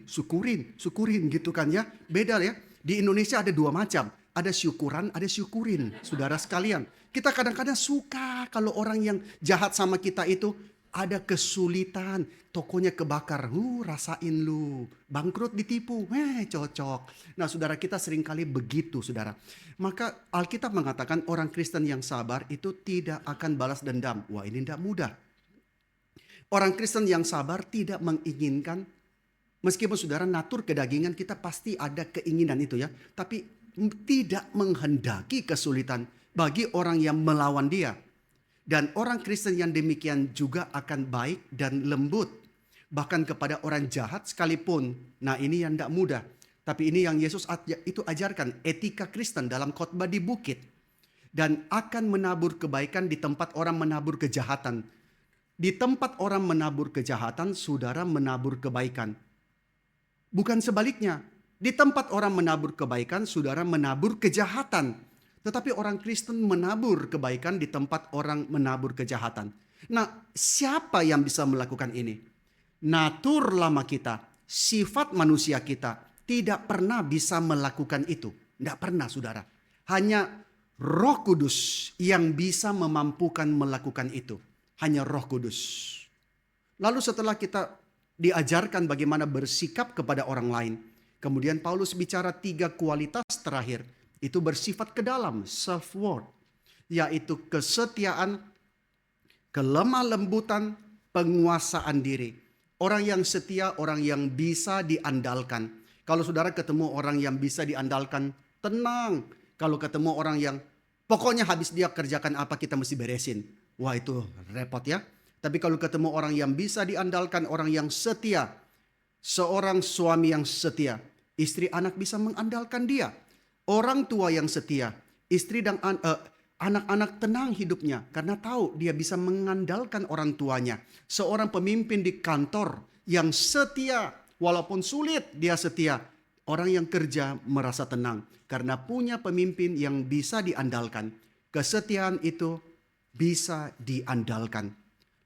Syukurin gitu kan ya. Beda ya. Di Indonesia ada dua macam. Ada syukuran, ada syukurin. Saudara sekalian. Kita kadang-kadang suka kalau orang yang jahat sama kita itu ada kesulitan. Tokonya kebakar. Rasain lu. Bangkrut ditipu. Cocok. Nah saudara kita seringkali begitu saudara. Maka Alkitab mengatakan orang Kristen yang sabar itu tidak akan balas dendam. Wah ini tidak mudah. Orang Kristen yang sabar tidak menginginkan. Meskipun saudara natur kedagingan kita pasti ada keinginan itu ya. Tapi tidak menghendaki kesulitan bagi orang yang melawan dia. Dan orang Kristen yang demikian juga akan baik dan lembut. Bahkan kepada orang jahat sekalipun. Nah ini yang tidak mudah. Tapi ini yang Yesus itu ajarkan. Etika Kristen dalam khotbah di bukit. Dan akan menabur kebaikan di tempat orang menabur kejahatan. Di tempat orang menabur kejahatan, saudara menabur kebaikan. Bukan sebaliknya. Di tempat orang menabur kebaikan, saudara menabur kejahatan. Tetapi orang Kristen menabur kebaikan di tempat orang menabur kejahatan. Nah, siapa yang bisa melakukan ini? Natur lama kita, sifat manusia kita tidak pernah bisa melakukan itu. Tidak pernah, saudara. Hanya Roh Kudus yang bisa memampukan melakukan itu. Hanya Roh Kudus. Lalu setelah kita diajarkan bagaimana bersikap kepada orang lain, kemudian Paulus bicara 3 kualitas terakhir. Itu bersifat ke dalam, self-worth. Yaitu kesetiaan, kelemah lembutan, penguasaan diri. Orang yang setia, orang yang bisa diandalkan. Kalau saudara ketemu orang yang bisa diandalkan, tenang. Kalau ketemu orang yang pokoknya habis dia kerjakan apa kita mesti beresin. Wah itu repot ya. Tapi kalau ketemu orang yang bisa diandalkan, orang yang setia. Seorang suami yang setia. Istri anak bisa mengandalkan dia. Orang tua yang setia. Istri dan anak-anak tenang hidupnya. Karena tahu dia bisa mengandalkan orang tuanya. Seorang pemimpin di kantor yang setia. Walaupun sulit dia setia. Orang yang kerja merasa tenang. Karena punya pemimpin yang bisa diandalkan. Kesetiaan itu bisa diandalkan.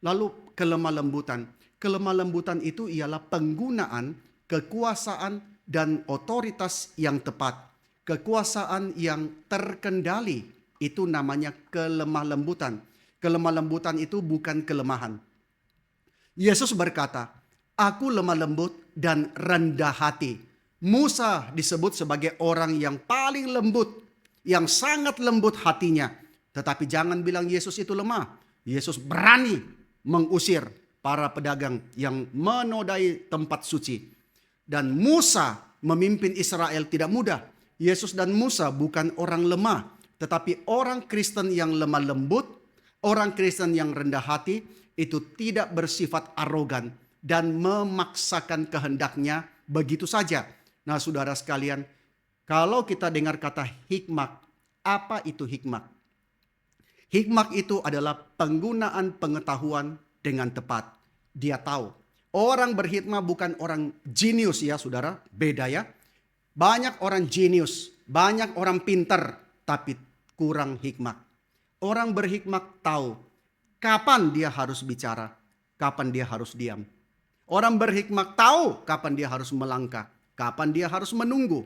Lalu kelemah lembutan. Kelemah lembutan itu ialah penggunaan kekuasaan dan otoritas yang tepat. Kekuasaan yang terkendali, itu namanya kelemah lembutan. Kelemah lembutan itu bukan kelemahan. Yesus berkata, "Aku lemah lembut dan rendah hati." Musa disebut sebagai orang yang paling lembut, yang sangat lembut hatinya. Tetapi jangan bilang Yesus itu lemah. Yesus berani mengusir para pedagang yang menodai tempat suci. Dan Musa memimpin Israel tidak mudah. Yesus dan Musa bukan orang lemah, tetapi orang Kristen yang lemah lembut, orang Kristen yang rendah hati, itu tidak bersifat arogan dan memaksakan kehendaknya begitu saja. Nah, saudara sekalian, kalau kita dengar kata hikmat, apa itu hikmat? Hikmat itu adalah penggunaan pengetahuan dengan tepat. Dia tahu. Orang berhikmat bukan orang jenius ya saudara, beda ya. Banyak orang jenius, banyak orang pintar, tapi kurang hikmat. Orang berhikmat tahu kapan dia harus bicara, kapan dia harus diam. Orang berhikmat tahu kapan dia harus melangkah, kapan dia harus menunggu.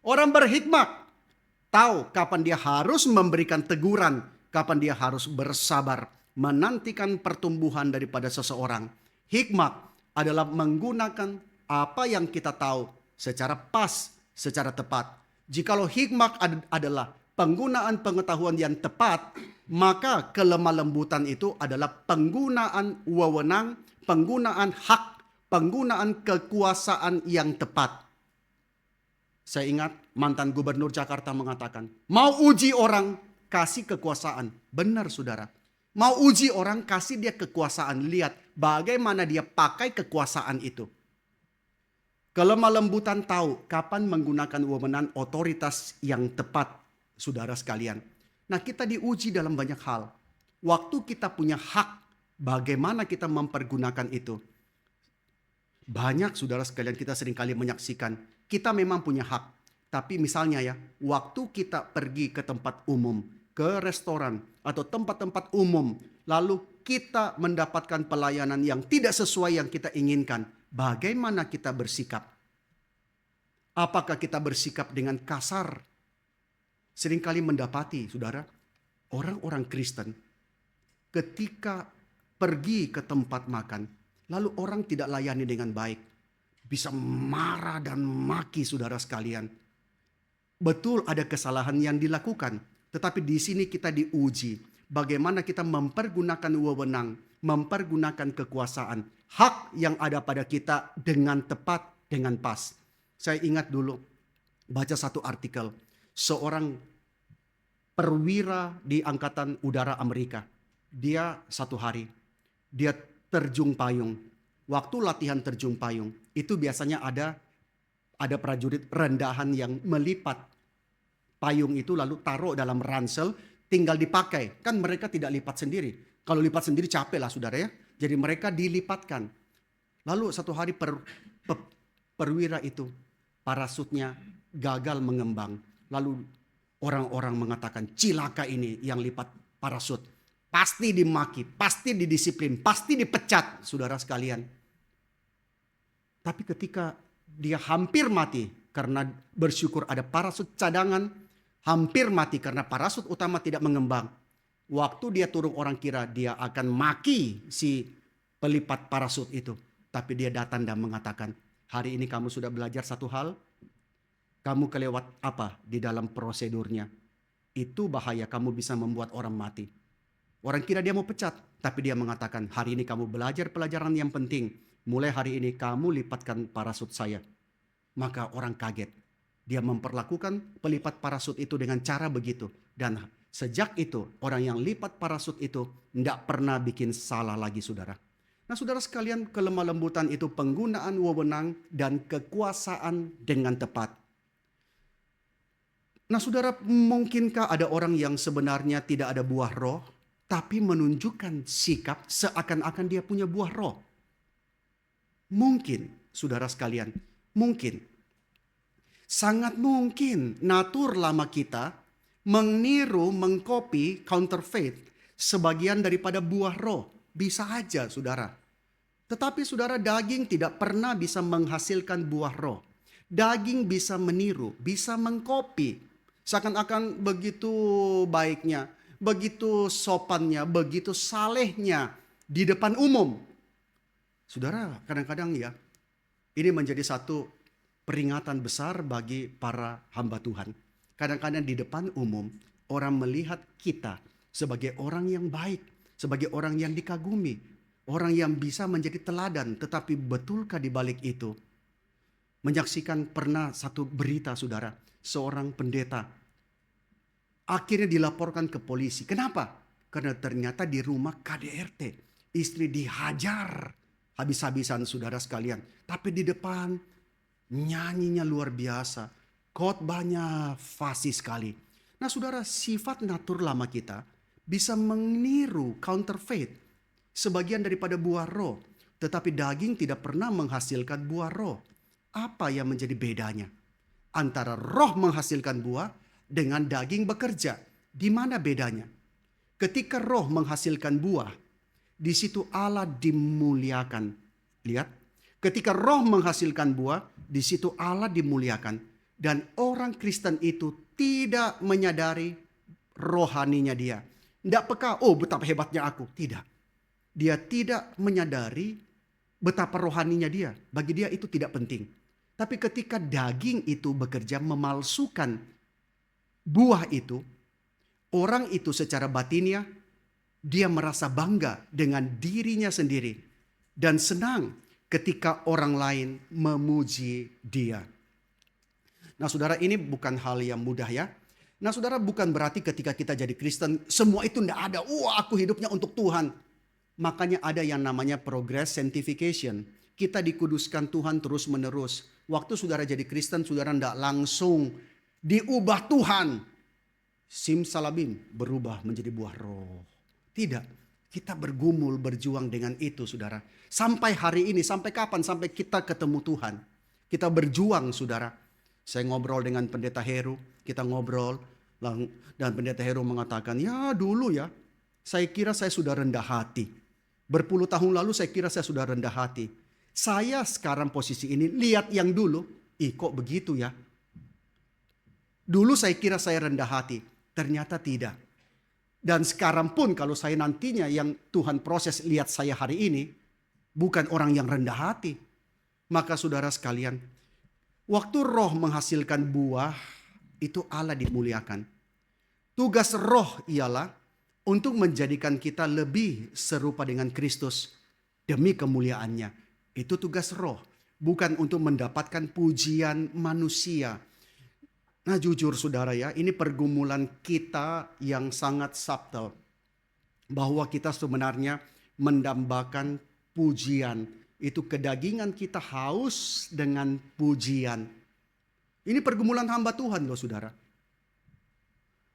Orang berhikmat tahu kapan dia harus memberikan teguran, kapan dia harus bersabar, menantikan pertumbuhan daripada seseorang. Hikmat adalah menggunakan apa yang kita tahu secara pas, secara tepat. Jikalau hikmat adalah penggunaan pengetahuan yang tepat, maka kelemah lembutan itu adalah penggunaan wewenang, penggunaan hak, penggunaan kekuasaan yang tepat. Saya ingat mantan gubernur Jakarta mengatakan, mau uji orang, kasih kekuasaan. Benar saudara. Mau uji orang, kasih dia kekuasaan. Lihat bagaimana dia pakai kekuasaan itu. Kelemah lembutan tahu kapan menggunakan wewenang otoritas yang tepat, saudara sekalian. Nah, kita diuji dalam banyak hal. Waktu kita punya hak, bagaimana kita mempergunakan itu. Banyak saudara sekalian, kita seringkali menyaksikan, kita memang punya hak. Tapi misalnya ya, waktu kita pergi ke tempat umum, ke restoran atau tempat-tempat umum, lalu kita mendapatkan pelayanan yang tidak sesuai yang kita inginkan, bagaimana kita bersikap? Apakah kita bersikap dengan kasar? Seringkali mendapati, saudara, orang-orang Kristen ketika pergi ke tempat makan, lalu orang tidak layani dengan baik, bisa marah dan maki saudara sekalian. Betul ada kesalahan yang dilakukan, tetapi di sini kita diuji bagaimana kita mempergunakan wewenang, mempergunakan kekuasaan, hak yang ada pada kita dengan tepat, dengan pas. Saya ingat dulu baca satu artikel, seorang perwira di Angkatan Udara Amerika. Dia satu hari, dia terjun payung. Waktu latihan terjun payung, itu biasanya ada prajurit rendahan yang melipat payung itu lalu taruh dalam ransel, tinggal dipakai. Kan mereka tidak lipat sendiri. Kalau lipat sendiri capek lah saudara ya. Jadi mereka dilipatkan. Lalu satu hari perwira itu parasutnya gagal mengembang. Lalu orang-orang mengatakan cilaka ini yang lipat parasut. Pasti dimaki, pasti didisiplin, pasti dipecat saudara sekalian. Tapi ketika dia hampir mati karena bersyukur ada parasut cadangan, hampir mati karena parasut utama tidak mengembang. Waktu dia turun orang kira dia akan maki si pelipat parasut itu. Tapi dia datang dan mengatakan, hari ini kamu sudah belajar satu hal. Kamu kelewat apa di dalam prosedurnya. Itu bahaya, kamu bisa membuat orang mati. Orang kira dia mau pecat, tapi dia mengatakan, hari ini kamu belajar pelajaran yang penting. Mulai hari ini kamu lipatkan parasut saya. Maka orang kaget. Dia memperlakukan pelipat parasut itu dengan cara begitu. Dan sejak itu orang yang lipat parasut itu tidak pernah bikin salah lagi saudara. Nah saudara sekalian, kelemah lembutan itu penggunaan wewenang dan kekuasaan dengan tepat. Nah saudara, mungkinkah ada orang yang sebenarnya tidak ada buah roh, tapi menunjukkan sikap seakan-akan dia punya buah roh? Mungkin, saudara sekalian, mungkin. Sangat mungkin natur lama kita meniru, mengcopy, counterfeit sebagian daripada buah roh. Bisa aja, saudara. Tetapi saudara, daging tidak pernah bisa menghasilkan buah roh. Daging bisa meniru, bisa mengkopi. Seakan-akan begitu baiknya, begitu sopannya, begitu salehnya di depan umum. Saudara, kadang-kadang ya, ini menjadi satu peringatan besar bagi para hamba Tuhan. Kadang-kadang di depan umum, orang melihat kita sebagai orang yang baik, sebagai orang yang dikagumi, orang yang bisa menjadi teladan. Tetapi betulkah di balik itu? Menyaksikan pernah satu berita, saudara, seorang pendeta akhirnya dilaporkan ke polisi. Kenapa? Karena ternyata di rumah KDRT, istri dihajar habis-habisan, saudara sekalian. Tapi di depan nyanyinya luar biasa, khotbahnya fasih sekali. Nah saudara, sifat natur lama kita bisa meniru counterfeit, sebagian daripada buah roh. Tetapi daging tidak pernah menghasilkan buah roh. Apa yang menjadi bedanya antara roh menghasilkan buah dengan daging bekerja? Di mana bedanya? Ketika roh menghasilkan buah, di situ Allah dimuliakan. Lihat, ketika roh menghasilkan buah, di situ Allah dimuliakan. Dan orang Kristen itu tidak menyadari rohaninya dia. Tidak peka, oh betapa hebatnya aku. Tidak. Dia tidak menyadari betapa rohaninya dia. Bagi dia itu tidak penting. Tapi ketika daging itu bekerja memalsukan buah itu, orang itu secara batinnya, dia merasa bangga dengan dirinya sendiri. Dan senang ketika orang lain memuji dia. Nah saudara, ini bukan hal yang mudah ya. Nah saudara, bukan berarti ketika kita jadi Kristen, semua itu tidak ada. Wah, aku hidupnya untuk Tuhan. Makanya ada yang namanya progress sanctification. Kita dikuduskan Tuhan terus menerus. Waktu saudara jadi Kristen, saudara tidak langsung diubah Tuhan. Simsalabim, berubah menjadi buah roh. Tidak, kita bergumul, berjuang dengan itu saudara. Sampai hari ini, sampai kapan? Sampai kita ketemu Tuhan. Kita berjuang saudara. Saya ngobrol dengan Pendeta Heru, kita ngobrol. Dan Pendeta Heru mengatakan, ya dulu ya, saya kira saya sudah rendah hati. Berpuluh tahun lalu saya kira saya sudah rendah hati. Saya sekarang posisi ini, lihat yang dulu, kok begitu ya. Dulu saya kira saya rendah hati, ternyata tidak. Dan sekarang pun kalau saya nantinya yang Tuhan proses lihat saya hari ini, bukan orang yang rendah hati. Maka saudara sekalian, waktu roh menghasilkan buah, itu Allah dimuliakan. Tugas roh ialah untuk menjadikan kita lebih serupa dengan Kristus demi kemuliaannya. Itu tugas roh, bukan untuk mendapatkan pujian manusia. Nah jujur saudara ya, ini pergumulan kita yang sangat subtle. Bahwa kita sebenarnya mendambakan pujian. Itu kedagingan kita haus dengan pujian. Ini pergumulan hamba Tuhan loh saudara.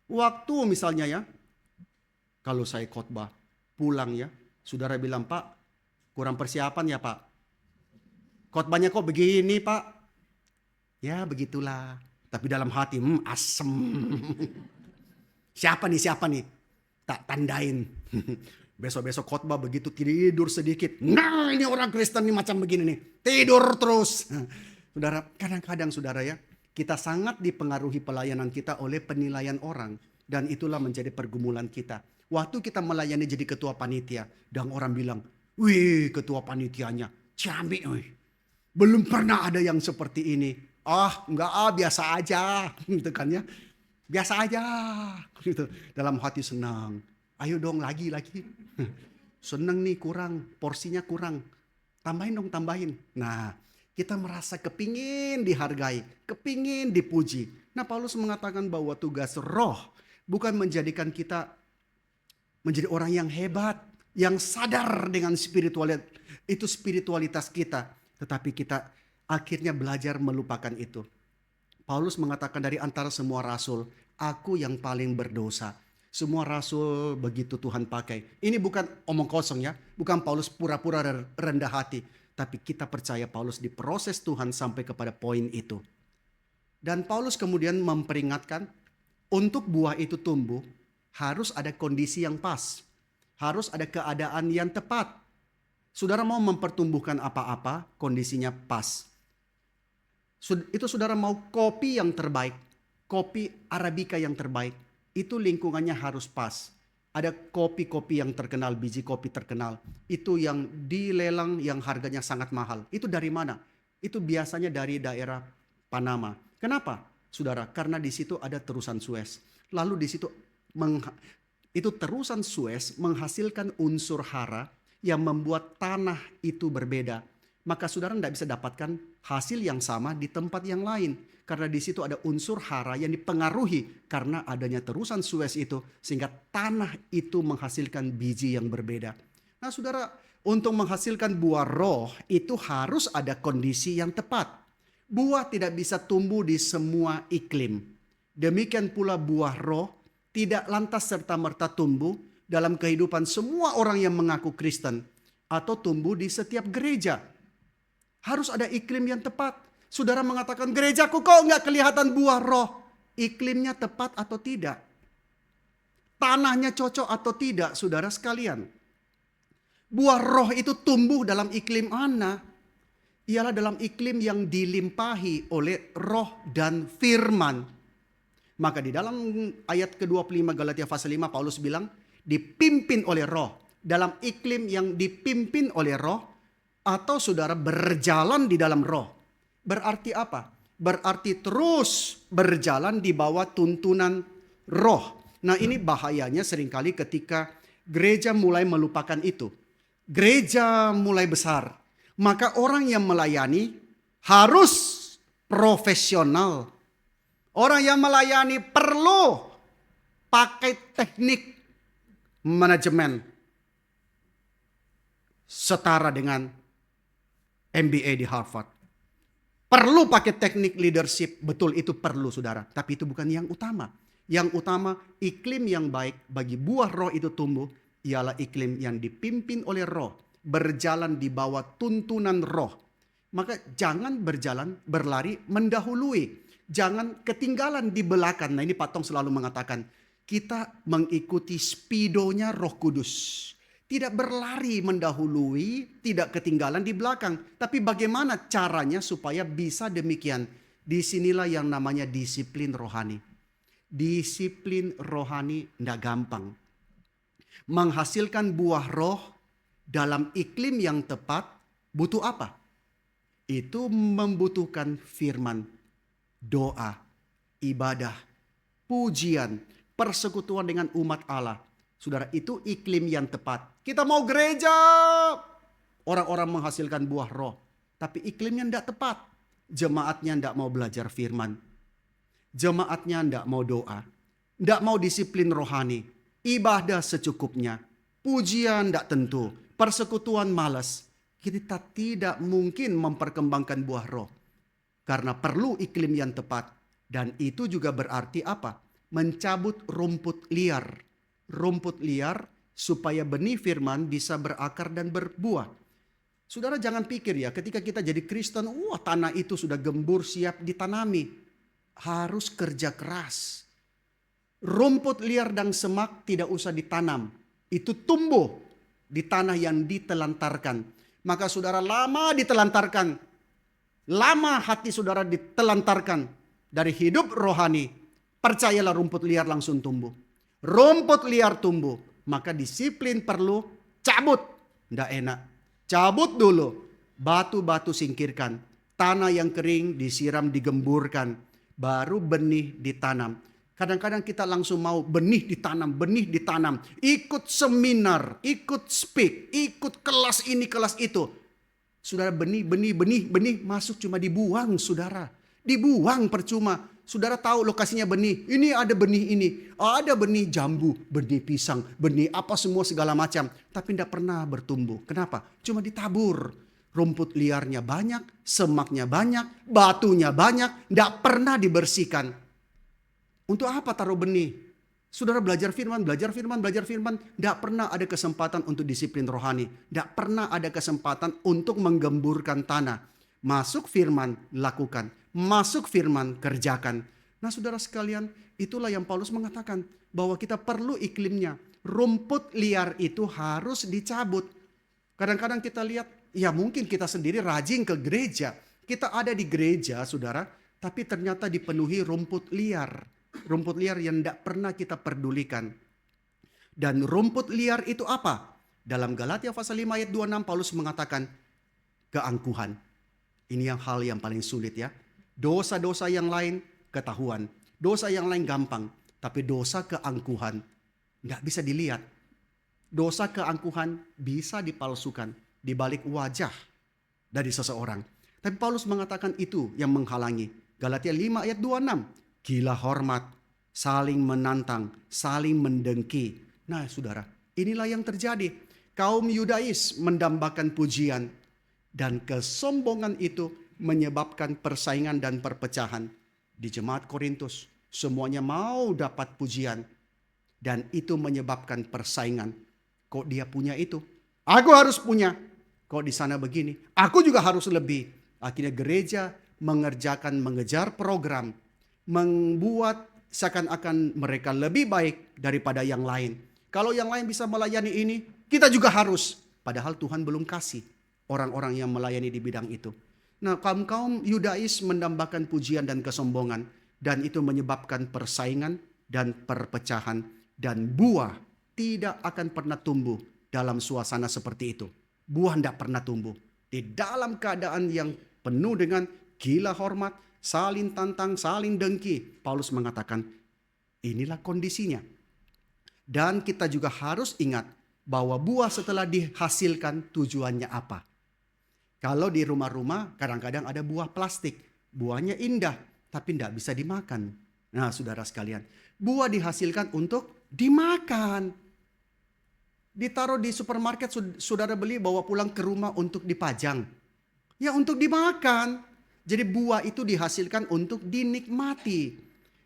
Waktu misalnya ya, kalau saya khotbah pulang ya, saudara bilang, Pak kurang persiapan ya Pak. Khotbahnya kok begini Pak. Ya begitulah. Tapi dalam hati asem. Siapa nih? Tak tandain. Besok-besok khotbah begitu tidur sedikit. Nah ini orang Kristen nih macam begini nih. Tidur terus. Saudara, kadang-kadang saudara ya, kita sangat dipengaruhi pelayanan kita oleh penilaian orang. Dan itulah menjadi pergumulan kita. Waktu kita melayani jadi ketua panitia. Dan orang bilang, wih ketua panitianya ciamik wih. Belum pernah ada yang seperti ini. Enggak biasa aja. Gitu kan ya. Biasa aja. Gitu. Dalam hati senang. Ayo dong lagi. Seneng nih kurang. Porsinya kurang. Tambahin. Nah kita merasa kepingin dihargai. Kepingin dipuji. Nah Paulus mengatakan bahwa tugas roh bukan menjadikan kita menjadi orang yang hebat. Yang sadar dengan spiritualitas. Itu spiritualitas kita. Tetapi kita akhirnya belajar melupakan itu. Paulus mengatakan dari antara semua rasul, aku yang paling berdosa. Semua rasul begitu Tuhan pakai. Ini bukan omong kosong ya. Bukan Paulus pura-pura rendah hati. Tapi kita percaya Paulus diproses Tuhan sampai kepada poin itu. Dan Paulus kemudian memperingatkan, untuk buah itu tumbuh, harus ada kondisi yang pas. Harus ada keadaan yang tepat. Saudara mau mempertumbuhkan apa-apa, kondisinya pas. Itu saudara mau kopi yang terbaik, kopi Arabica yang terbaik, itu lingkungannya harus pas. Ada kopi-kopi yang terkenal, biji kopi terkenal, itu yang dilelang yang harganya sangat mahal. Itu dari mana? Itu biasanya dari daerah Panama. Kenapa, saudara? Karena di situ ada terusan Suez. Lalu di situ itu terusan Suez menghasilkan unsur hara yang membuat tanah itu berbeda. Maka saudara tidak bisa dapatkan hasil yang sama di tempat yang lain. Karena di situ ada unsur hara yang dipengaruhi karena adanya terusan Suez itu. Sehingga tanah itu menghasilkan biji yang berbeda. Nah saudara, untuk menghasilkan buah roh itu harus ada kondisi yang tepat. Buah tidak bisa tumbuh di semua iklim. Demikian pula buah roh tidak lantas serta-merta tumbuh dalam kehidupan semua orang yang mengaku Kristen. Atau tumbuh di setiap gereja. Harus ada iklim yang tepat. Saudara mengatakan, gerejaku kok nggak kelihatan buah roh. Iklimnya tepat atau tidak? Tanahnya cocok atau tidak, saudara sekalian? Buah roh itu tumbuh dalam iklim mana? Ialah dalam iklim yang dilimpahi oleh roh dan firman. Maka di dalam ayat ke-25 Galatia pasal 5 Paulus bilang, dipimpin oleh roh. Dalam iklim yang dipimpin oleh roh, atau saudara berjalan di dalam roh. Berarti apa? Berarti terus berjalan di bawah tuntunan roh. Nah ini bahayanya seringkali ketika gereja mulai melupakan itu. Gereja mulai besar. Maka orang yang melayani harus profesional. Orang yang melayani perlu pakai teknik manajemen setara dengan MBA di Harvard. Perlu pakai teknik leadership, betul itu perlu saudara. Tapi itu bukan yang utama. Yang utama iklim yang baik bagi buah roh itu tumbuh ialah iklim yang dipimpin oleh roh. Berjalan di bawah tuntunan roh. Maka jangan berlari mendahului. Jangan ketinggalan di belakang. Nah ini Pak Tong selalu mengatakan, kita mengikuti spidonya Roh Kudus. Tidak berlari mendahului, tidak ketinggalan di belakang. Tapi bagaimana caranya supaya bisa demikian? Disinilah yang namanya disiplin rohani. Disiplin rohani tidak gampang. Menghasilkan buah roh dalam iklim yang tepat butuh apa? Itu membutuhkan firman, doa, ibadah, pujian, persekutuan dengan umat Allah. Saudara, itu iklim yang tepat. Kita mau gereja, orang-orang menghasilkan buah roh. Tapi iklimnya tidak tepat. Jemaatnya tidak mau belajar firman. Jemaatnya tidak mau doa. Tidak mau disiplin rohani. Ibadah secukupnya. Pujian tidak tentu. Persekutuan malas. Kita tidak mungkin memperkembangkan buah roh. Karena perlu iklim yang tepat. Dan itu juga berarti apa? Mencabut rumput liar. Rumput liar supaya benih firman bisa berakar dan berbuah. Saudara jangan pikir ya ketika kita jadi Kristen, wah tanah itu sudah gembur siap ditanami. Harus kerja keras. Rumput liar dan semak tidak usah ditanam. Itu tumbuh di tanah yang ditelantarkan. Maka saudara lama ditelantarkan. Lama hati saudara ditelantarkan dari hidup rohani. Percayalah rumput liar langsung tumbuh. Rumput liar tumbuh, maka disiplin perlu cabut. Nggak enak. Cabut dulu. Batu-batu singkirkan. Tanah yang kering disiram, digemburkan. Baru benih ditanam. Kadang-kadang kita langsung mau benih ditanam. Ikut seminar, ikut speak, ikut kelas ini, kelas itu. Saudara benih masuk cuma dibuang saudara. Dibuang percuma. Saudara tahu lokasinya benih. Ini ada benih ini. Ada benih jambu, benih pisang, benih apa semua segala macam. Tapi tidak pernah bertumbuh. Kenapa? Cuma ditabur. Rumput liarnya banyak, semaknya banyak, batunya banyak. Tidak pernah dibersihkan. Untuk apa taruh benih? Saudara belajar firman. Tidak pernah ada kesempatan untuk disiplin rohani. Tidak pernah ada kesempatan untuk menggemburkan tanah. Masuk firman, lakukan. Masuk firman, kerjakan. Nah saudara sekalian, itulah yang Paulus mengatakan. Bahwa kita perlu iklimnya. Rumput liar itu harus dicabut. Kadang-kadang kita lihat, ya mungkin kita sendiri rajin ke gereja. Kita ada di gereja, saudara, tapi ternyata dipenuhi rumput liar. Rumput liar yang tidak pernah kita pedulikan. Dan rumput liar itu apa? Dalam Galatia pasal 5 ayat 26 Paulus mengatakan keangkuhan. Ini hal yang paling sulit ya. Dosa-dosa yang lain ketahuan. Dosa yang lain gampang. Tapi dosa keangkuhan tidak bisa dilihat. Dosa keangkuhan bisa dipalsukan di balik wajah dari seseorang. Tapi Paulus mengatakan itu yang menghalangi. Galatia 5 ayat 26. Gila hormat, saling menantang, saling mendengki. Nah saudara, inilah yang terjadi. Kaum Yudais mendambakan pujian. Dan kesombongan itu menyebabkan persaingan dan perpecahan. Di jemaat Korintus, semuanya mau dapat pujian. Dan itu menyebabkan persaingan. Kok dia punya itu? Aku harus punya. Kok di sana begini? Aku juga harus lebih. Akhirnya gereja mengejar program. Membuat seakan-akan mereka lebih baik daripada yang lain. Kalau yang lain bisa melayani ini, kita juga harus. Padahal Tuhan belum kasih orang-orang yang melayani di bidang itu. Nah, kaum Yudais mendambakan pujian dan kesombongan. Dan itu menyebabkan persaingan dan perpecahan. Dan buah tidak akan pernah tumbuh dalam suasana seperti itu. Buah tidak pernah tumbuh. Di dalam keadaan yang penuh dengan gila hormat, saling tantang, saling dengki. Paulus mengatakan, inilah kondisinya. Dan kita juga harus ingat bahwa buah setelah dihasilkan tujuannya apa. Kalau di rumah-rumah kadang-kadang ada buah plastik. Buahnya indah tapi tidak bisa dimakan. Nah saudara sekalian, buah dihasilkan untuk dimakan. Ditaruh di supermarket, saudara beli bawa pulang ke rumah untuk dipajang. Ya untuk dimakan. Jadi buah itu dihasilkan untuk dinikmati.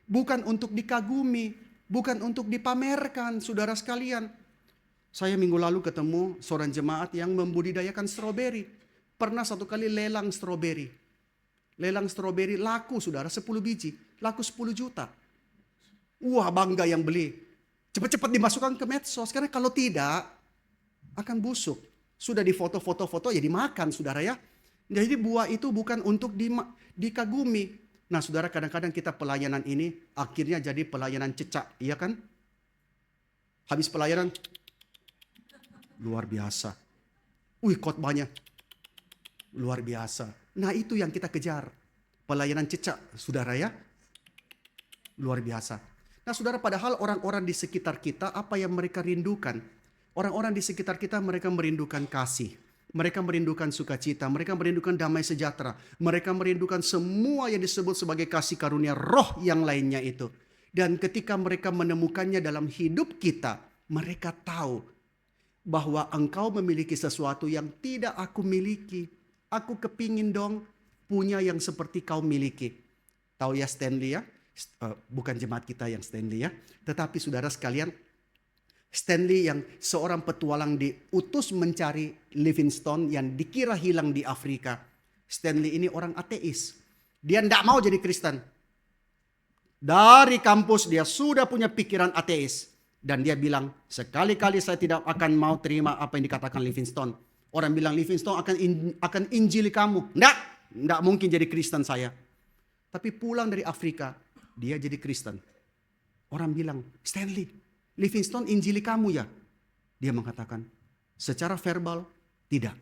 Bukan untuk dikagumi. Bukan untuk dipamerkan, saudara sekalian. Saya minggu lalu ketemu seorang jemaat yang membudidayakan stroberi. Pernah satu kali lelang stroberi. Lelang stroberi laku, saudara, 10 biji. Laku 10 juta. Wah, bangga yang beli. Cepat-cepat dimasukkan ke medsos. Karena kalau tidak, akan busuk. Sudah difoto-foto-foto, ya dimakan, saudara ya. Jadi buah itu bukan untuk dikagumi. Nah saudara, kadang-kadang kita pelayanan ini akhirnya jadi pelayanan cecak, iya kan? Habis pelayanan, luar biasa. Khotbahnya, luar biasa. Nah itu yang kita kejar, pelayanan cecak, saudara ya. Luar biasa. Nah saudara, padahal orang-orang di sekitar kita, apa yang mereka rindukan? Orang-orang di sekitar kita, mereka merindukan kasih. Mereka merindukan sukacita, mereka merindukan damai sejahtera. Mereka merindukan semua yang disebut sebagai kasih karunia roh yang lainnya itu. Dan ketika mereka menemukannya dalam hidup kita, mereka tahu bahwa engkau memiliki sesuatu yang tidak aku miliki. Aku kepingin dong punya yang seperti kau miliki. Tahu ya Stanley ya? Bukan jemaat kita yang Stanley ya. Tetapi saudara sekalian, Stanley yang seorang petualang diutus mencari Livingstone yang dikira hilang di Afrika. Stanley ini orang ateis. Dia tidak mau jadi Kristen. Dari kampus dia sudah punya pikiran ateis. Dan dia bilang, sekali-kali saya tidak akan mau terima apa yang dikatakan Livingstone. Orang bilang Livingstone akan injili kamu. Tidak mungkin jadi Kristen saya. Tapi pulang dari Afrika, dia jadi Kristen. Orang bilang, Stanley, Livingstone injili kamu ya? Dia mengatakan, secara verbal tidak.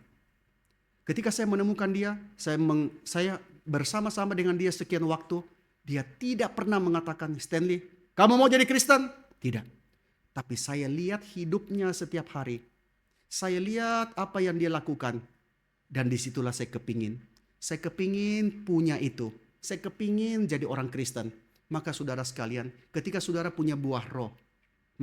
Ketika saya menemukan dia, saya bersama-sama dengan dia sekian waktu, dia tidak pernah mengatakan, Stanley, kamu mau jadi Kristen? Tidak. Tapi saya lihat hidupnya setiap hari. Saya lihat apa yang dia lakukan. Dan disitulah saya kepingin. Saya kepingin punya itu. Saya kepingin jadi orang Kristen. Maka saudara sekalian, ketika saudara punya buah roh,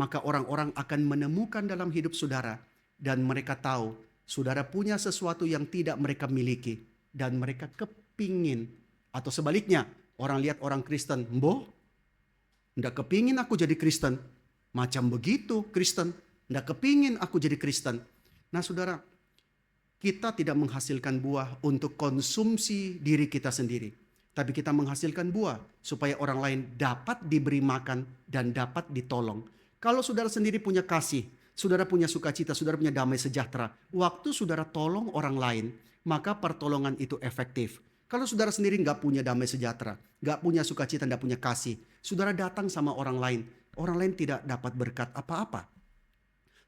maka orang-orang akan menemukan dalam hidup saudara. Dan mereka tahu saudara punya sesuatu yang tidak mereka miliki. Dan mereka kepingin. Atau sebaliknya, orang lihat orang Kristen. Mbok, tidak kepingin aku jadi Kristen. Macam begitu Kristen. Tidak kepingin aku jadi Kristen. Nah saudara, kita tidak menghasilkan buah untuk konsumsi diri kita sendiri. Tapi kita menghasilkan buah supaya orang lain dapat diberi makan dan dapat ditolong. Kalau saudara sendiri punya kasih, saudara punya sukacita, saudara punya damai sejahtera. Waktu saudara tolong orang lain, maka pertolongan itu efektif. Kalau saudara sendiri nggak punya damai sejahtera, nggak punya sukacita, nggak punya kasih, saudara datang sama orang lain tidak dapat berkat apa-apa.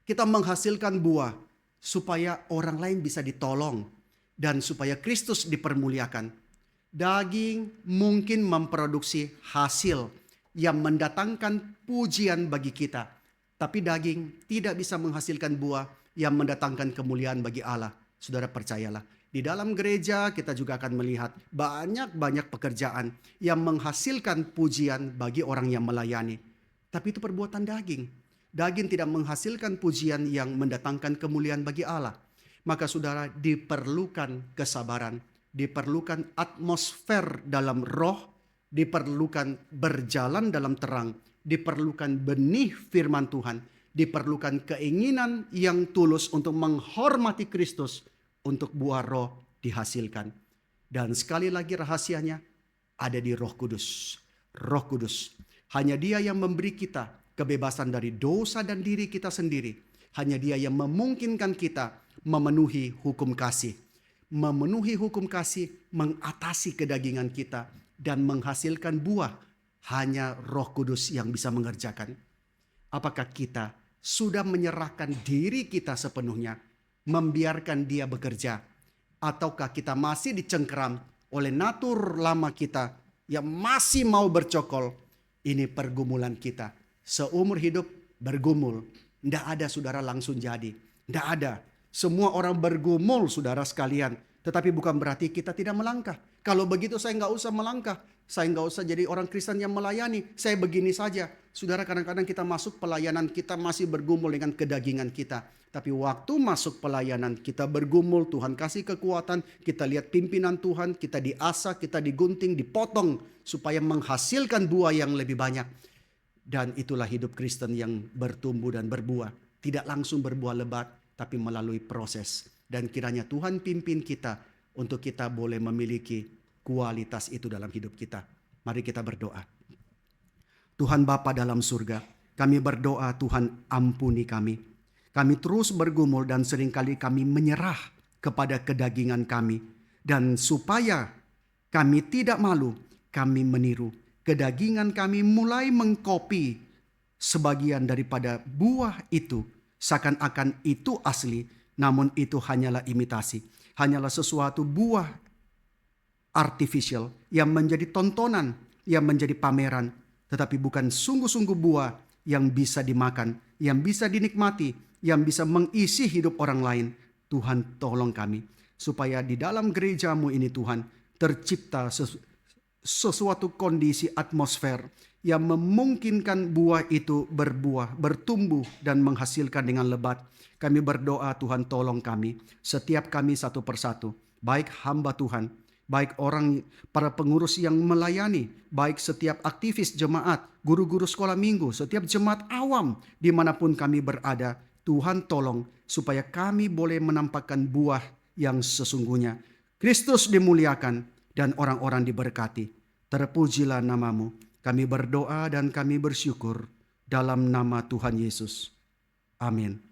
Kita menghasilkan buah supaya orang lain bisa ditolong dan supaya Kristus dipermuliakan. Daging mungkin memproduksi hasil yang mendatangkan pujian bagi kita, tapi daging tidak bisa menghasilkan buah yang mendatangkan kemuliaan bagi Allah. Saudara percayalah, di dalam gereja kita juga akan melihat banyak pekerjaan yang menghasilkan pujian bagi orang yang melayani. Tapi itu perbuatan daging. Daging tidak menghasilkan pujian yang mendatangkan kemuliaan bagi Allah. Maka saudara, diperlukan kesabaran, diperlukan atmosfer dalam roh, diperlukan berjalan dalam terang, diperlukan benih firman Tuhan, diperlukan keinginan yang tulus untuk menghormati Kristus, untuk buah roh dihasilkan. Dan sekali lagi rahasianya ada di Roh Kudus. Roh Kudus, hanya Dia yang memberi kita kebebasan dari dosa dan diri kita sendiri. Hanya Dia yang memungkinkan kita memenuhi hukum kasih. Memenuhi hukum kasih mengatasi kedagingan kita dan menghasilkan buah. Hanya Roh Kudus yang bisa mengerjakan. Apakah kita sudah menyerahkan diri kita sepenuhnya, membiarkan Dia bekerja? Ataukah kita masih dicengkeram oleh natur lama kita yang masih mau bercokol? Ini pergumulan kita. Seumur hidup bergumul. Tidak ada saudara langsung jadi. Tidak ada. Semua orang bergumul saudara sekalian. Tetapi bukan berarti kita tidak melangkah. Kalau begitu saya nggak usah melangkah. Saya nggak usah jadi orang Kristen yang melayani. Saya begini saja. Saudara, kadang-kadang kita masuk pelayanan, kita masih bergumul dengan kedagingan kita. Tapi waktu masuk pelayanan, kita bergumul, Tuhan kasih kekuatan. Kita lihat pimpinan Tuhan, kita diasah, kita digunting, dipotong. Supaya menghasilkan buah yang lebih banyak. Dan itulah hidup Kristen yang bertumbuh dan berbuah. Tidak langsung berbuah lebat, tapi melalui proses. Dan kiranya Tuhan pimpin kita untuk kita boleh memiliki kualitas itu dalam hidup kita. Mari kita berdoa. Tuhan Bapa dalam surga, kami berdoa Tuhan ampuni kami. Kami terus bergumul dan seringkali kami menyerah kepada kedagingan kami. Dan supaya kami tidak malu, kami meniru. Kedagingan kami mulai mengkopi sebagian daripada buah itu. Seakan-akan itu asli, namun itu hanyalah imitasi. Hanyalah sesuatu buah artificial yang menjadi tontonan, yang menjadi pameran. Tetapi bukan sungguh-sungguh buah yang bisa dimakan, yang bisa dinikmati, yang bisa mengisi hidup orang lain. Tuhan tolong kami. Supaya di dalam gerejamu ini Tuhan tercipta sesuatu kondisi atmosfer yang memungkinkan buah itu berbuah, bertumbuh dan menghasilkan dengan lebat. Kami berdoa Tuhan tolong kami, setiap kami satu persatu, baik hamba Tuhan, baik orang para pengurus yang melayani, baik setiap aktivis jemaat, guru-guru sekolah minggu, setiap jemaat awam dimanapun kami berada. Tuhan tolong supaya kami boleh menampakkan buah yang sesungguhnya. Kristus dimuliakan dan orang-orang diberkati. Terpujilah namamu. Kami berdoa dan kami bersyukur dalam nama Tuhan Yesus. Amin.